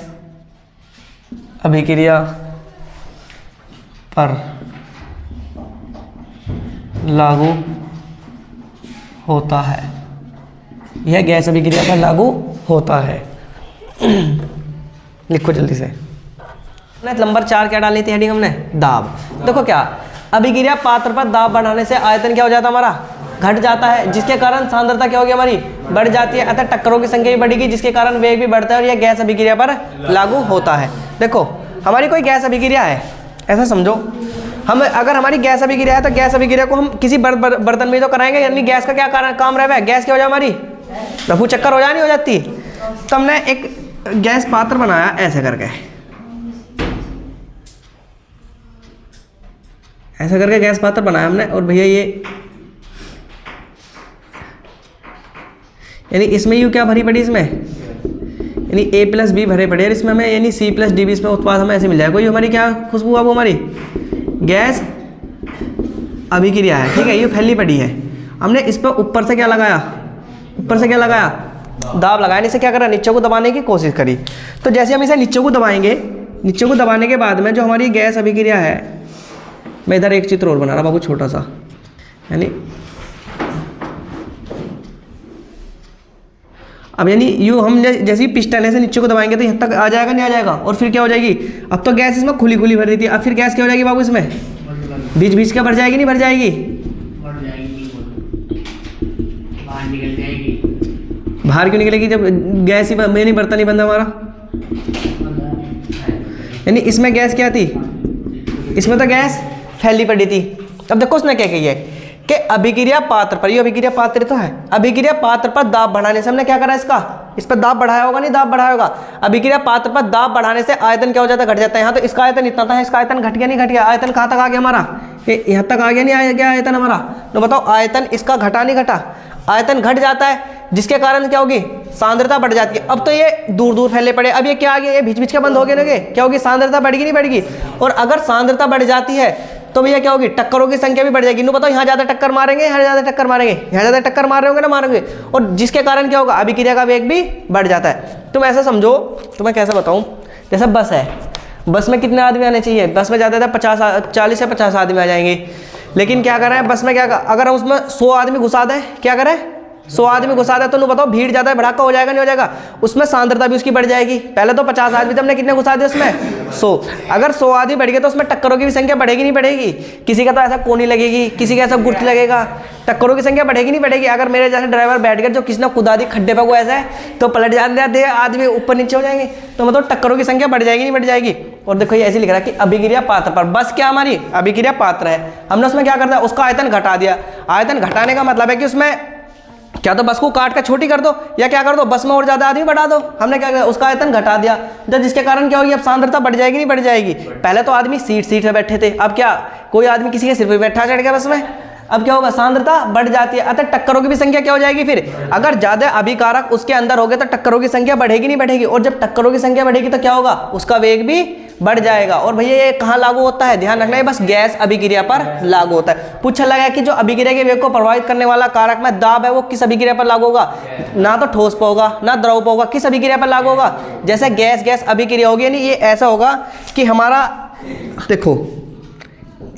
अभिक्रिया पर लागू होता है। यह गैस अभिक्रिया पर लागू होता है। लिखो जल्दी से। नंबर 4 क्या डालनी थी हेडिंग हमने? दाब। देखो क्या, अभिक्रिया पात्र पर दाब बढ़ाने से आयतन क्या हो जाता है हमारा? घट जाता है, जिसके कारण सांद्रता क्या होगी हमारी? बढ़ जाती है। अतः टक्करों की संख्या भी बढ़ेगी, जिसके कारण वेग भी बढ़ता है और यह गैस अभिक्रिया पर लागू होता है। देखो हमारी कोई गैस अभिक्रिया है, ऐसा समझो। हम अगर हमारी गैस अभिक्रिया है तो गैस अभिक्रिया को हम किसी बर्तन में तो कराएंगे, यानी गैस का क्या काम रहा है? गैस क्या हो जाए हमारी? रफू चक्कर हो जानी हो जाती। तो हमने एक गैस पात्र बनाया ऐसे करके, ऐसा करके गैस पात्र बनाया हमने। और भैया ये यानी इसमें यू क्या भरी पड़ी? इसमें यानी A+B भरे पड़े और इसमें हमें यानी C+D भी इसमें उत्पाद हमें ऐसे मिल जाएगा। कोई हमारी क्या खुशबू है? वो हमारी गैस अभिक्रिया है, ठीक है। ये फैली पड़ी है। हमने इस पर ऊपर से क्या लगाया? ऊपर से क्या लगाया? दाब लगाया। इसे क्या करा? नीचे को दबाने की कोशिश करी। तो जैसे हम इसे नीचे को दबाएंगे, नीचे को दबाने के बाद में जो हमारी गैस अभिक्रिया है, मैं इधर एक चित्र और बना रहा बाबू छोटा सा, यानी अब यानी यूँ हम जैसे ही पिस्टन ऐसे नीचे को दबाएंगे तो यहाँ तक आ जाएगा, नहीं आ जाएगा? और फिर क्या हो जाएगी? अब तो गैस इसमें खुली खुली भर रही थी, अब फिर गैस क्या हो जाएगी बाबू? इसमें बीच बीच का भर जाएगी, नहीं भर जाएगी? बाहर निकल जाएगी। बाहर क्यों निकलेगी जब गैस ही में नहीं बर्तन नहीं बंदा हमारा? यानी इसमें गैस क्या थी? इसमें तो गैस फैली पड़ी थी। अब देखो उसने क्या कही है कि अभिक्रिया पात्र पर, ये अभिक्रिया पात्र तो है, अभिक्रिया पात्र पर दाब बढ़ाने से हमने क्या करा? इस पर दाब बढ़ाया होगा, नहीं दाब बढ़ाया होगा? अभिक्रिया पात्र पर दाब बढ़ाने से आयतन क्या हो जाता है? घट जाता है। यहाँ तो इसका आयतन इतना था, इसका आयतन घट गया, नहीं घट गया? आयतन कहाँ तक आ गया हमारा? यहाँ तक आ गया, नहीं आ गया आयतन हमारा? तो बताओ आयतन इसका घटा नहीं घटा? आयतन घट जाता है, जिसके कारण क्या होगी? सांद्रता बढ़ जाती है। अब तो ये दूर दूर फैले पड़े, अब ये क्या आ गया? ये बीच बीच के बंद हो गए ना, क्या होगी? सांद्रता बढ़ेगी, नहीं बढ़ेगी? और अगर सांद्रता बढ़ जाती है तो भैया क्या होगी? टक्करों की संख्या भी बढ़ जाएगी। नो बताओ, यहाँ ज्यादा टक्कर मारेंगे, यहाँ ज्यादा टक्कर मारेंगे, यहाँ ज्यादा टक्कर मार रहे होंगे ना, मारेंगे। और जिसके कारण क्या होगा? अभिक्रिया का वेग भी बढ़ जाता है। तुम ऐसा समझो, तो मैं कैसे बताऊं? जैसे बस है, बस में कितने आदमी आने चाहिए? बस में ज़्यादा 40 से 50 आदमी आ जाएंगे। लेकिन क्या कर रहे हैं बस में? क्या अगर हम उसमें 100 आदमी घुसा दें, क्या करें? 100 आदमी घुसा दे तो बताओ भीड़ ज़्यादा है भड़ाका हो जाएगा नहीं हो जाएगा, उसमें सांद्रता भी उसकी बढ़ जाएगी। पहले तो 50 आदमी थे, हमने कितने घुसा दिए उसमें 100। अगर 100 आदमी बढ़ गए तो उसमें टक्करों की भी संख्या बढ़ेगी नहीं बढ़ेगी, किसी का तो ऐसा कोनी लगेगी, किसी का ऐसा गुर्त लगेगा, टक्करों की संख्या बढ़ेगी नहीं बढ़ेगी। अगर मेरे जैसे ड्राइवर बैठ गए जो किसी ने खुदा दी खड्डे पर को ऐसा है तो पलट जाते आदमी ऊपर नीचे हो जाएंगे, तो मतलब टक्करों की संख्या बढ़ जाएगी नहीं बढ़ जाएगी। और देखो ये ऐसे लिख रहा है कि अभिक्रिया पात्र पर, बस क्या हमारी अभिक्रिया पात्र है, हमने उसमें क्या कर दिया उसका आयतन घटा दिया। आयतन घटाने का मतलब है कि उसमें क्या तो बस को काट कर छोटी कर दो या क्या कर दो बस में और ज्यादा आदमी बढ़ा दो, हमने क्या किया उसका आयतन घटा दिया, तो जिसके कारण क्या होगी अब सांद्रता बढ़ जाएगी नहीं बढ़ जाएगी। पहले तो आदमी सीट पे बैठे थे, अब क्या कोई आदमी किसी के सिर पे बैठा चढ़ गया बस में, अब क्या होगा सांद्रता बढ़ जाती है। अतः टक्करों की भी संख्या क्या हो जाएगी, फिर अगर ज्यादा अभिकारक उसके अंदर हो गए तो टक्करों की संख्या बढ़ेगी नहीं बढ़ेगी, और जब टक्करों की संख्या बढ़ेगी तो क्या होगा उसका वेग भी बढ़ जाएगा। और भैया ये कहाँ लागू होता है, ध्यान रखना है बस गैस अभिक्रिया पर लागू होता है। पूछा लगा है कि जो अभिक्रिया के वेग को प्रभावित करने वाला कारक में दाब है वो किस अभिक्रिया पर लागू होगा, ना तो ठोस पर होगा ना द्रव पर होगा, किस अभिक्रिया पर लागू होगा, जैसे गैस गैस अभिक्रिया होगी। यानी ये ऐसा होगा कि हमारा देखो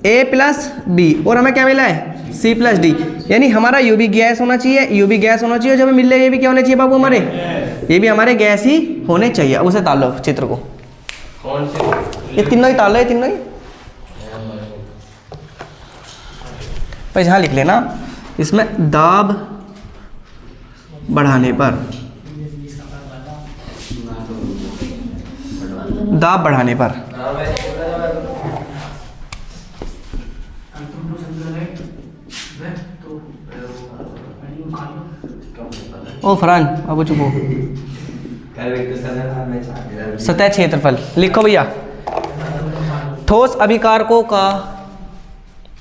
A+B और हमें क्या मिला है C+D, यानी हमारा U भी गैस होना चाहिए, U भी गैस होना चाहिए, जब हमें मिल रहा है ये भी क्या होने चाहिए बाबू हमारे, ये भी हमारे गैस ही होने चाहिए। अब उसे ताल लो चित्र को, ये तीनों ही ताल लो, ये तीनों ही भाई यहाँ लिख लेना, इसमें दाब बढ़ाने पर, दाब बढ़ाने पर ओ फरहान अब चुप हो, सतह क्षेत्रफल लिखो भैया, ठोस अभिकारकों का,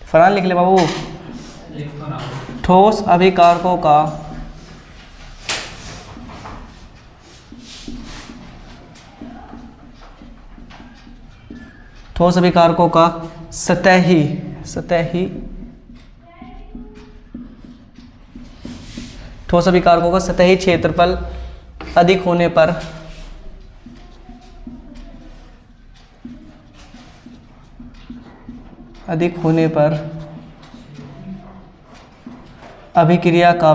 फरहान लिख ले बाबू, ठोस अभिकारकों का ठोस अभिकारकों का सतही ठोस अभिकारकों का सतही क्षेत्रफल अधिक होने पर अभिक्रिया का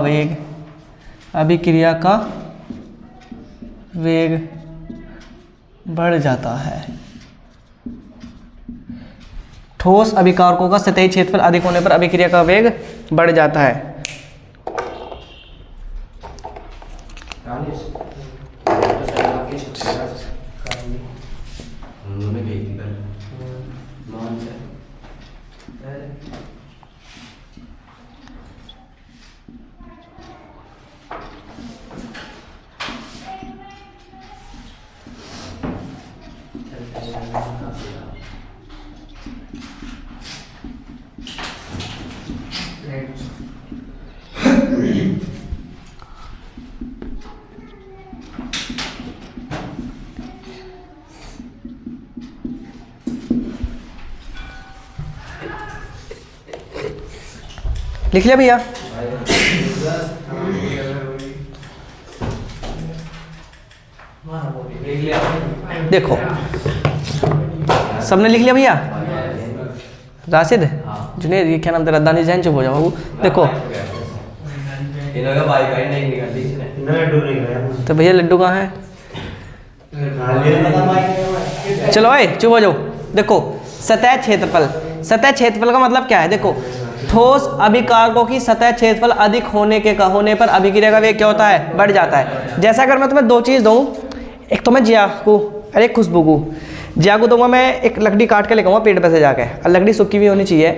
वेग बढ़ जाता है। ठोस अभिकारकों का सतही क्षेत्रफल अधिक होने पर अभिक्रिया का वेग बढ़ जाता है। लिख लिया भैया, देखो सबने लिख लिया भैया, राशिद जुनेद ये क्या नाम तेरा, दानिश जैन चुप हो जाओ बाबू। देखो तो भैया लड्डू कहाँ है, चलो भाई चुप हो जाओ। देखो सतह क्षेत्रफल का मतलब क्या है, देखो ठोस अभिकारकों की सतह क्षेत्रफल अधिक होने पर अभिक्रिया का वेग क्या होता है बढ़ जाता है। जैसा अगर मैं तुम्हें दो चीज़ दूँ, एक तो मैं जिया को और एक खुशबू को, जिया को दूंगा मैं एक लकड़ी काट के लेकर पेड़ पे से जाके, और लकड़ी सूखी भी होनी चाहिए,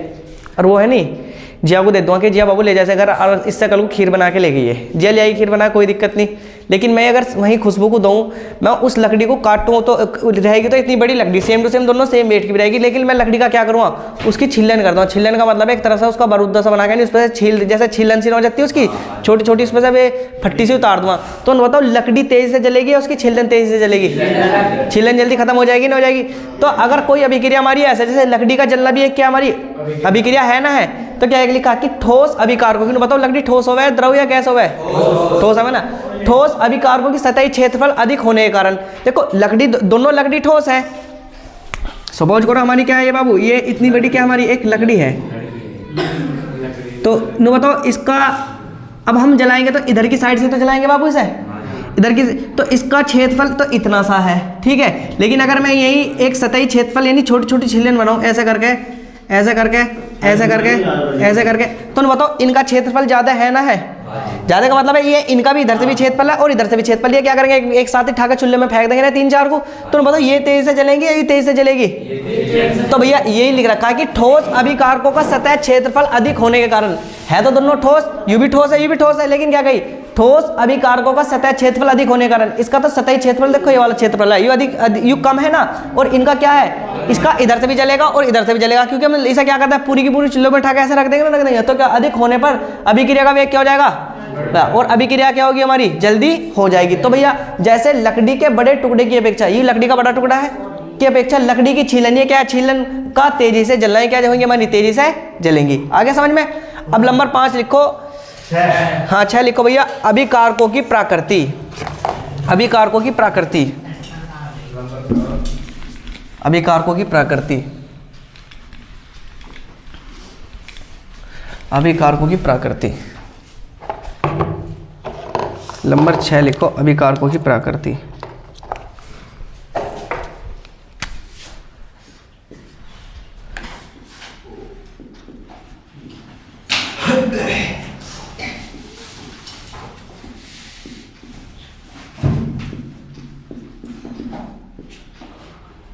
और वो है नहीं जिया को दे दूँगा कि जिया बाबू ले जैसे घर, और इससे कल को खीर बना के ले गई है, जिया ले आई खीर बना कोई दिक्कत नहीं। लेकिन मैं अगर वहीं खुशबू को दूँ, मैं उस लकड़ी को काटूँ तो रहेगी तो इतनी बड़ी लकड़ी सेम टू सेम दोनों सेम वेट की भी रहेगी, लेकिन मैं लकड़ी का क्या करूँगा उसकी छिलन करता हूँ। छिलन का मतलब एक तरह से उसका बारूदा सा बना के नहीं, उस पर से छील जैसे छिलन सी हो जाती है उसकी छोटी छोटी, उस पर से फट्टी से उतार दूँगा, तो बताओ लकड़ी तेज़ी से जलेगी या उसकी छिलन तेज़ी से जलेगी, छिलन जल्दी खत्म हो जाएगी ना हो जाएगी। तो अगर कोई अभिक्रिया हमारी ऐसे जैसे लकड़ी का जलना भी एक क्या हमारी अभिक्रिया है ना, है तो क्या है लिखा कि ठोस अभिकारकों की, बताओ लकड़ी ठोस होवे द्रव या गैस होवे, ठोस है ना, ठोस अभिकारकों की सतही क्षेत्रफल अधिक होने के कारण, देखो लकड़ी दोनों लकड़ी ठोस है, सपोज करो हमारी क्या है ये बाबू, ये इतनी बड़ी क्या हमारी एक लकड़ी है, तो नु बताओ इसका अब हम जलाएंगे तो इधर की साइड से तो जलाएंगे बाबू इसे, इधर की, तो इसका क्षेत्रफल तो इतना सा है, ठीक है। लेकिन अगर मैं यही एक सतही क्षेत्रफल यानी छोटी छोटी छिल्लियाँ बनाऊँ, ऐसे करके ऐसे करके ऐसे करके ऐसे करके, तो बताओ इनका क्षेत्रफल ज़्यादा है ना, है ज़्यादा का मतलब है ये इनका भी इधर से भी क्षेत्रफल है और इधर से भी क्षेत्रफल, ये क्या करेंगे एक साथ ही ठाकर चूल्हे में फेंक देंगे ना 3-4 को, तो बताओ ये तेजी से जलेंगे या ये तेजी से जलेगी? तो भैया यही लिख रखा है कि ठोस अभिकारकों का सतह क्षेत्रफल अधिक होने के कारण, है तो दोनों ठोस, यू भी ठोस है ये भी ठोस है, लेकिन क्या कही, ठोस अभिकारकों का सतह क्षेत्रफल अधिक होने के कारण, इसका तो सतही क्षेत्रफल देखो ये वाला क्षेत्रफल है, यू अधिक यू कम है ना, और इनका क्या है, इसका इधर से भी जलेगा और इधर से भी जलेगा, क्योंकि हम इसे क्या करते हैं पूरी की पूरी चूल्हे में उठा के ऐसे रख देंगे ना, रख देंगे, तो क्या अधिक होने पर अभिक्रिया का वेग क्या हो जाएगा, और अभिक्रिया क्या होगी हमारी, जल्दी हो जाएगी। तो भैया जैसे लकड़ी के बड़े टुकड़े की अपेक्षा, ये लकड़ी का बड़ा टुकड़ा है की अपेक्षा लकड़ी की छीलन, ये क्या छीलन का तेजी से जलना, क्या होंगी हमारी, तेजी से जलेंगी। आगे समझ में। अब नंबर 5 लिखो, हाँ 6 लिखो भैया, अभिकारकों की प्रकृति, अभिकारकों की प्रकृति, अभिकारकों की प्रकृति, अभिकारकों की प्रकृति। नंबर 6 लिखो, अभिकारकों की प्रकृति।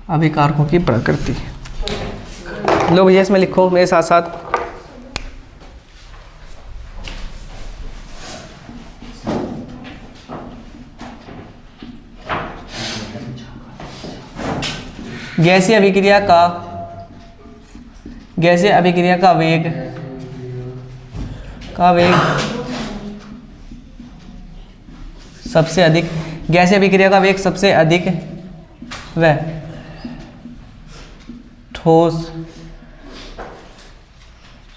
अभिकारकों की प्रकृति, लो भैया इसमें लिखो मेरे साथ साथ, गैसीय अभिक्रिया का, गैसीय अभिक्रिया का वेग, सबसे अधिक, गैसीय अभिक्रिया का वेग सबसे अधिक वह ठोस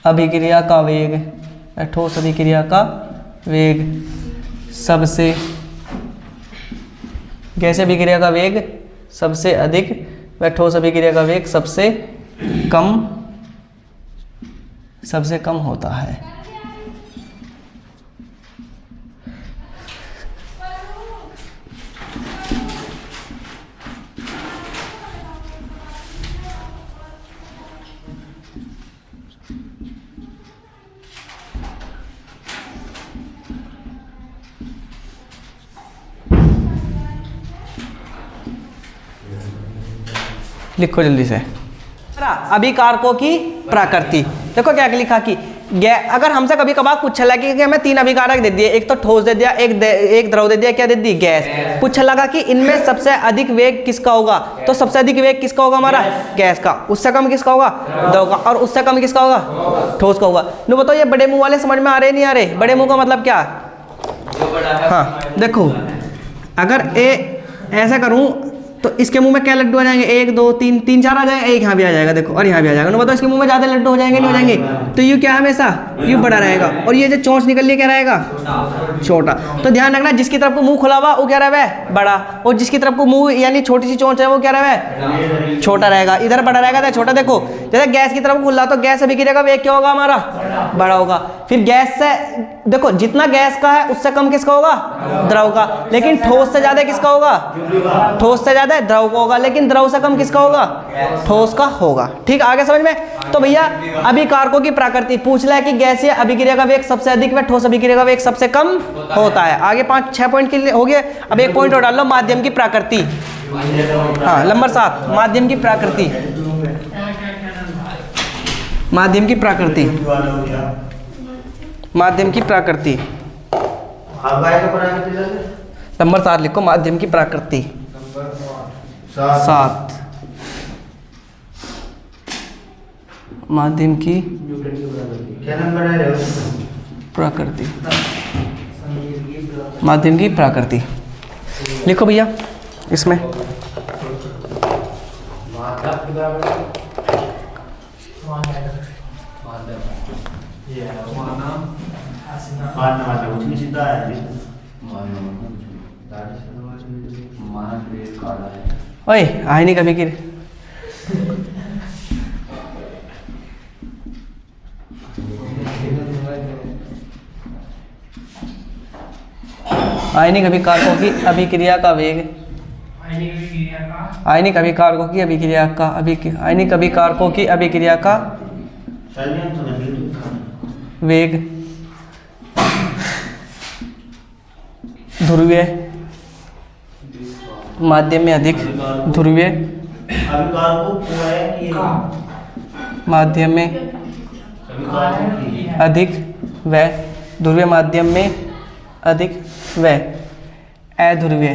अभिक्रिया का वेग, ठोस अभिक्रिया का वेग सबसे, गैसीय अभिक्रिया का वेग सबसे अधिक व ठोस अभिक्रिया का वेग सबसे कम होता है। लिखो जल्दी से, अभिकारकों की प्रकृति। देखो क्या लिखा कि अगर हमसे कभी कभार पूछा लगा कि हमें 3 अभिकारक दे दिए, एक तो ठोस दे दिया, एक द्रव दे दिया, क्या दे दी, गैस, पूछा लगा कि इनमें सबसे अधिक वेग किसका होगा, तो सबसे अधिक वेग किसका होगा हमारा, गैस का, उससे कम किसका होगा, द्रव का, और उससे कम किसका होगा, ठोस का होगा। नो बताओ ये बड़े मुंह वाले समझ में आ रहे नहीं आ रहे, बड़े मुंह का मतलब क्या, हाँ देखो अगर ऐसा करूं तो इसके मुंह में क्या लड्डू आ जाएंगे, 1 2 3 3 4 आ जाएगा, एक यहाँ भी आ जाएगा देखो, और यहाँ भी आ जाएगा। बताओ इसके मुंह में ज़्यादा लड्डू हो जाएंगे नहीं हो जाएंगे, तो यू क्या हमेशा यू बड़ा रहेगा, और ये जो चोंच निकल रही क्या रहेगा, छोटा। तो ध्यान रखना जिसकी तरफ को मुंह खुला हुआ वो क्या रहा है, बड़ा, और जिसकी तरफ को मुंह यानी छोटी सी चोंच है वो क्या रहा है, छोटा रहेगा। इधर बड़ा रहेगा तो छोटा। देखो जैसे गैस की तरफ खुला तो गैस अभिक्रिया का वेग क्या होगा हमारा, बड़ा होगा। फिर गैस से देखो जितना गैस का है उससे कम किसका होगा, द्रव का, लेकिन ठोस से ज्यादा किसका होगा, ठोस से ज्यादा द्रव का होगा, लेकिन द्रव से कम किसका होगा, ठोस का होगा। ठीक, आगे समझ में। तो भैया अभिकारकों की प्रकृति पूछ रहा है कि गैसीय अभिक्रिया का वेग सबसे अधिक व ठोस अभिक्रिया का वेग सबसे कम होता है। आगे 5-6 पॉइंट के लिए हो गए। अब एक पॉइंट और डाल लो, माध्यम की प्रकृति। हाँ नंबर 7, माध्यम की प्रकृति, माध्यम की प्रकृति, माध्यम की प्रकृति। नंबर 7 लिखो, माध्यम की प्रकृति। 7 माध्यम की प्रकृति, माध्यम की प्रकृति लिखो भैया इसमें। ओए आए नहीं कभी की आयनिक अभिकारकों की अभिक्रिया का वेग, आयनिक अभिकारकों की अभिक्रिया का आयनिक अभिकारकों की अभिक्रिया का वेग ध्रुवीय माध्यम में अधिक, ध्रुवीय माध्यम में अधिक व ध्रुवीय माध्यम में अधिक व अध्रुवीय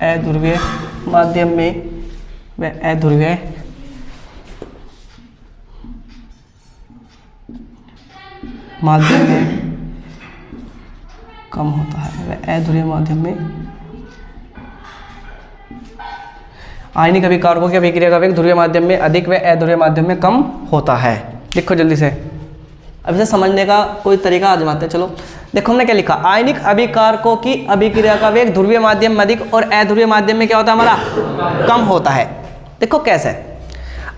अध्रुवीय माध्यम में व अध्रुवीय माध्यम में कम होता है व अध्रुवीय माध्यम में आयनिक अभिकारकों की अभिक्रिया का वेग ध्रुवीय माध्यम में अधिक व अध्रुवीय माध्यम में कम होता है। लिखो जल्दी से, अब इसे समझने का कोई तरीका आजमाते हैं। चलो देखो हमने क्या लिखा, आयनिक अभिकारकों की अभिक्रिया का वेग ध्रुवीय माध्यम में अधिक और अध्रुवीय माध्यम में क्या होता है हमारा, कम होता है। देखो कैसे,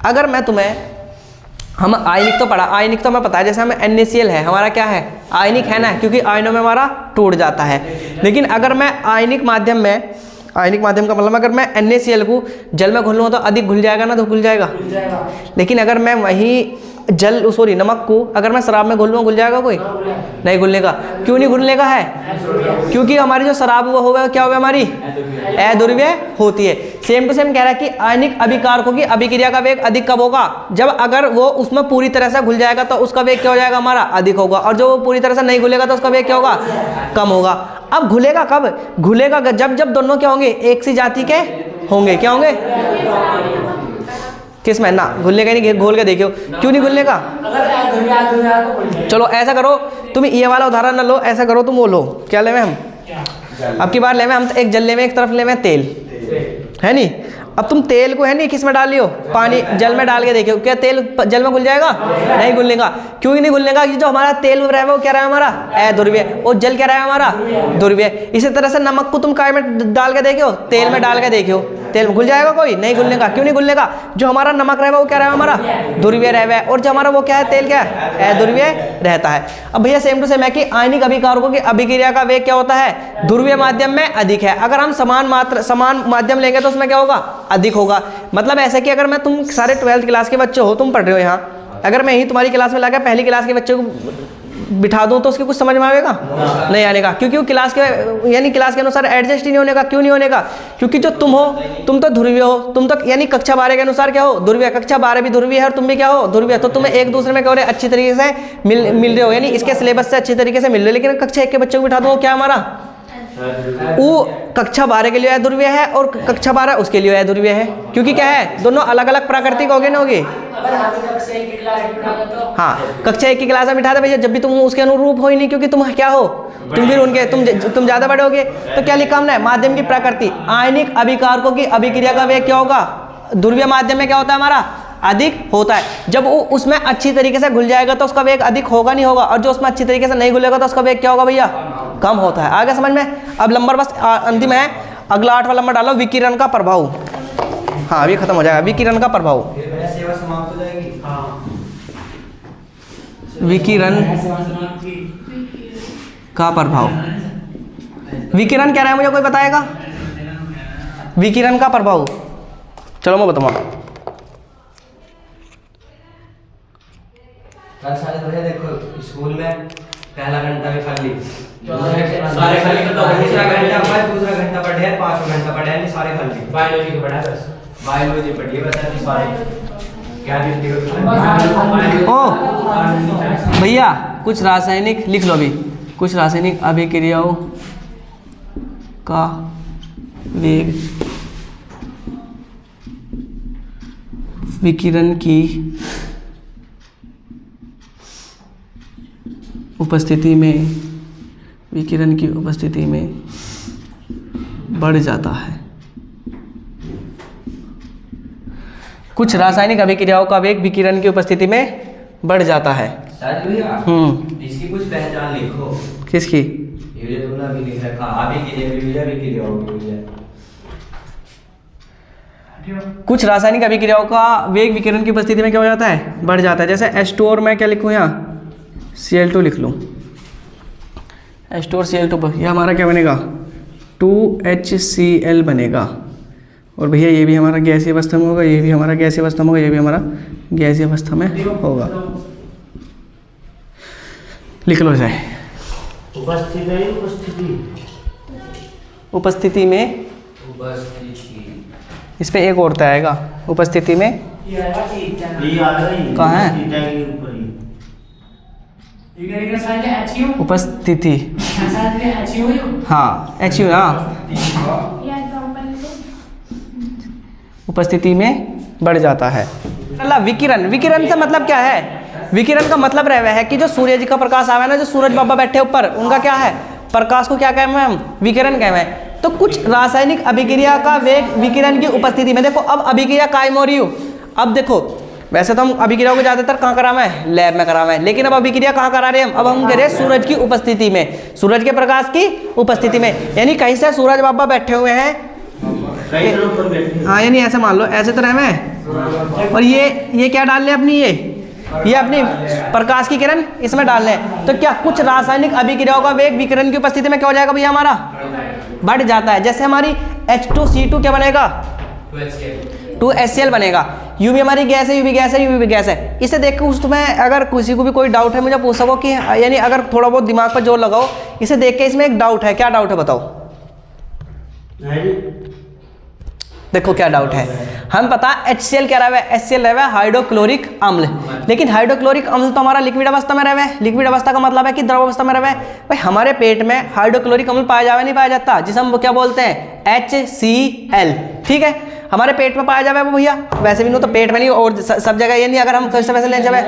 अगर मैं तुम्हें, हम आयनिक तो पढ़ा, आयनिक तो हमें पता है, जैसे हमें NaCl है, हमारा क्या है, आयनिक है ना, क्योंकि आयनों में हमारा टूट जाता है। लेकिन अगर मैं आयनिक माध्यम का मतलब अगर मैं NaCl को जल में घुल लूँ तो अधिक घुल जाएगा ना, तो घुल जाएगा। लेकिन अगर मैं वही नमक को अगर मैं शराब में घुल लूँ, घुल जाएगा कोई, नहीं घुलने का। क्यों नहीं घुलने का है, क्योंकि हमारी जो शराब वो होगा क्या होगा, हमारी अध्रुवीय होती है। सेम टू सेम कह रहा है कि आयनिक अभिकारकों की अभिक्रिया का वेग अधिक कब होगा, जब अगर वो उसमें पूरी तरह से घुल जाएगा तो उसका वेग क्या हो जाएगा, हमारा अधिक होगा, और जो वो पूरी तरह से नहीं घुलेगा तो उसका वेग क्या होगा, कम होगा। अब घुलेगा कब, घुलेगा जब दोनों क्या होंगे, एक सी जाति के होंगे। क्या होंगे, किस में ना, घुलने का नहीं, घोल के देखियो, क्यों नहीं घुलने का। चलो ऐसा करो, तुम ये वाला उदाहरण न लो, ऐसा करो तुम वो लो, क्या लेवे हम, अब की बार लेवे हम एक जल लेवे, एक तरफ लेवे तेल, है नहीं। अब तुम तेल को है नहीं किस में डाल लियो, पानी, जल में डाल के देखियो, क्या तेल जल में घुल जाएगा, नहीं घुलने का। क्यों नहीं घुलने का, जो हमारा तेल रहा है वो क्या रहा है, हमारा अध्रुवीय, और जल क्या रहा है, हमारा ध्रुवीय। इसी तरह से नमक को तुम काय में डाल के देखियो, तेल में डाल के देखियो, तेल घुल जाएगा कोई, नहीं घुलने का। क्यों नहीं घुलने का, जो हमारा नमक रहेगा वो क्या रहेगा, हमारा ध्रुवीय रहेगा, और जो हमारा वो क्या है, तेल क्या है, अध्रुवीय रहता है। अब भैया सेम टू सेम है कि आयनिक अभिकारकों की अभिक्रिया का वेग क्या होता है, ध्रुवीय माध्यम में अधिक है। अगर हम समान माध्यम लेंगे तो उसमें क्या होगा, अधिक होगा। मतलब ऐसे कि अगर मैं, तुम सारे 12th क्लास के बच्चे हो, तुम पढ़ रहे हो यहाँ, अगर मैं ही तुम्हारी क्लास में लाकर पहली क्लास के बच्चे को बिठा दूं तो उसके कुछ समझ में आएगा, नहीं आने का, क्योंकि वो क्लास के यानी क्लास के अनुसार एडजस्ट ही नहीं होने का। क्यों नहीं होने का, क्योंकि जो तुम हो, तुम तो ध्रुवीय हो, तुम तो यानी कक्षा 12 के अनुसार क्या हो, ध्रुवीय, कक्षा 12 भी ध्रुवीय है और तुम भी क्या हो, ध्रुवीय। तो तुम्हें एक दूसरे में क्या हो रहे, अच्छी तरीके से मिल रहे हो, यानी इसके सिलेबस से अच्छी तरीके से मिल रहे हो। लेकिन कक्षा 1 के बच्चों को बिठा दो, क्या हमारा, वो कक्षा 12 के लिए अध्रुवीय है और कक्षा 12 उसके लिए अध्रुवीय है, क्योंकि क्या है, दोनों अलग अलग प्राकृतिक होगे ना, होगे। हाँ, कक्षा 1 की क्लास में बिठा दे भैया, जब भी तुम उसके अनुरूप हो ही नहीं, क्योंकि तुम क्या हो, तुम भी उनके, तुम ज्यादा बड़े होगे। तो क्या लिखा हमने, माध्यम की प्रकृति, आयनिक अभिकारकों की अभिक्रिया का वेग क्या होगा, ध्रुवीय माध्यम में क्या होता है, हमारा अधिक होता है। जब वो उसमें अच्छी तरीके से घुल जाएगा तो उसका वेग अधिक होगा, नहीं होगा, और जो उसमें अच्छी तरीके से नहीं घुलेगा तो उसका वेग क्या होगा भैया, कम होता है। आगे समझ में। अब नंबर बस अंतिम है, अगला 8वां नंबर डालो, विकिरण का प्रभाव। हाँ अभी खत्म हो जाएगा, विकिरण का प्रभाव, विकिरण का प्रभाव। विकिरण क्या रहा है, मुझे कोई बताएगा, विकिरण का प्रभाव। चलो मैं बताऊंगा। देखो स्कूल में पहला घंटा भी खाली, सारे खाली, दूसरा घंटा पढ़े, 5 घंटा पढ़े, सारे खाली। बायोलॉजी को पढ़ा, बस बायोलॉजी पढ़ी बस, सारे क्या ओ भैया कुछ रासायनिक लिख लो अभी, कुछ रासायनिक अभिक्रियाओं का वेग विकिरण की उपस्थिति में, विकिरण की उपस्थिति में बढ़ जाता है। कुछ रासायनिक अभिक्रियाओं का वेग विकिरण की उपस्थिति में बढ़ जाता है। इसकी कुछ पहचान लिखो। किसकी? ये तुमने अभी लिख रखा, अभिक्रिया। कुछ रासायनिक अभिक्रियाओं का वेग विकिरण की उपस्थिति में क्या हो जाता है, बढ़ जाता है। जैसे H2 और मैं क्या लिखूँ यहाँ, Cl2 लिख लूँ, H2 और ये हमारा क्या बनेगा 2HCl बनेगा। और भैया ये भी हमारा गैसीय अवस्था में होगा, ये भी हमारा गैसीय अवस्था में होगा, ये भी हमारा गैसीय अवस्था में होगा। लिख लो जाए। उपस्थिति में इस पे एक और आएगा। उपस्थिति में कहाँ है उपस्थिति? हाँ HU हाँ, उपस्थिति में बढ़ जाता है। अल्लाह विकिरण, विकिरण से मतलब क्या है? विकिरण का मतलब रह है कि जो सूर्य जी का प्रकाश आवे ना, जो सूरज बाबा बैठे ऊपर, उनका क्या है प्रकाश को क्या कहें हम विकिरण कहें। तो कुछ रासायनिक अभिक्रिया का वेग विकिरण की उपस्थिति में, देखो अब अभिक्रिया कायम हो रही हो। अब देखो वैसे तो हम अभिक्रिया को ज़्यादातर कहाँ करावे हैं लैब में करावे हैं, लेकिन अब अभिक्रिया कहाँ करा रहे हैं अब हम कह रहे हैं सूरज की उपस्थिति में, सूरज के प्रकाश की उपस्थिति में। यानी कहीं से सूरज बाबा बैठे हुए हैं, हाँ यानी ऐसे मान लो ऐसे तरह में, और ये क्या डाल लें अपनी ये अपनी प्रकाश की किरण इसमें डाल लें, तो क्या कुछ रासायनिक अभिक्रियाओं का वेग विकिरण की उपस्थिति में क्या हो जाएगा भैया हमारा बढ़ जाता है। जैसे हमारी H2C2 क्या बनेगा 2HCl बनेगा। यू भी हमारी गैस है, यू भी गैस है, यू भी गैस है। इसे देख के उसमें अगर किसी को भी कोई डाउट है मुझे पूछ सको कि यानी अगर थोड़ा बहुत दिमाग पर जोर लगाओ, इसे देख के इसमें एक डाउट है। क्या डाउट है बताओ? देखो क्या डाउट है। हम पता HCl क्या रहा है, HCl रहा है हाइड्रोक्लोरिक अम्ल, लेकिन हाइड्रोक्लोरिक अम्ल तो हमारा लिक्विड अवस्था में रहा है। लिक्विड अवस्था का मतलब है कि द्रव अवस्था में रहा है। भाई हमारे पेट में हाइड्रोक्लोरिक अम्ल पाया जावे नहीं पाया जाता, जिसे हम क्या बोलते हैं HCl, ठीक है। हमारे पेट में पाया जावे वो भैया, वैसे भी नहीं तो पेट में नहीं और सब जगह ये नहीं, अगर हम कैसे वैसे ले जावे।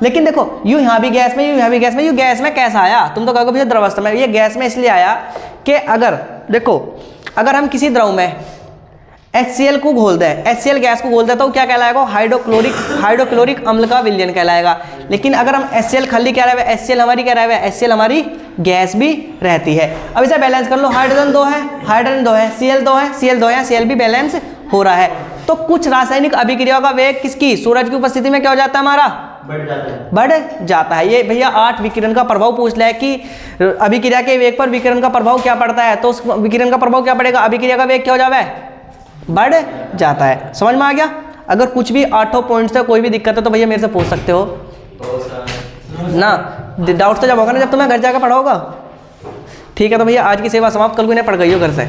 लेकिन देखो यूँ यहाँ भी गैस में, यूँ यहाँ भी गैस में, यूँ गैस में कैसा आया? तुम तो कहोगे भैया द्रव अवस्था में। ये गैस में इसलिए आया कि अगर देखो अगर हम किसी द्रव में HCl को घोल दें, HCl गैस को घोल दें तो क्या कहलाएगा हाइड्रोक्लोरिक अम्ल का विलयन कहलाएगा। लेकिन अगर हम HCl खाली क्या रहे हैं, HCl हमारी क्या रहे हैं, HCl हमारी गैस भी रहती है। अब इसे बैलेंस कर लो, हाइड्रोजन 2 है, हाइड्रोजन 2 है, Cl 2 है, Cl 2 है, Cl भी बैलेंस हो रहा है। तो कुछ रासायनिक अभिक्रियाओं का वेग किसकी सूरज की उपस्थिति में क्या हो जाता है हमारा बढ़ जाता है। ये भैया 8 विकिरण का प्रभाव पूछ लिया है कि अभिक्रिया के वेग पर विकिरण का प्रभाव क्या पड़ता है। तो उस विकिरण का प्रभाव क्या पड़ेगा, अभिक्रिया का वेग क्या हो जाए बढ़ जाता है। समझ में आ गया? अगर कुछ भी 8 पॉइंट से कोई भी दिक्कत है तो भैया मेरे से पूछ सकते हो ना। डाउट तो जब होगा ना जब तुम्हें घर जाकर पढ़ोगा। ठीक है तो भैया आज की सेवा समाप्त, कल को इन्हें पढ़ गई हो घर से।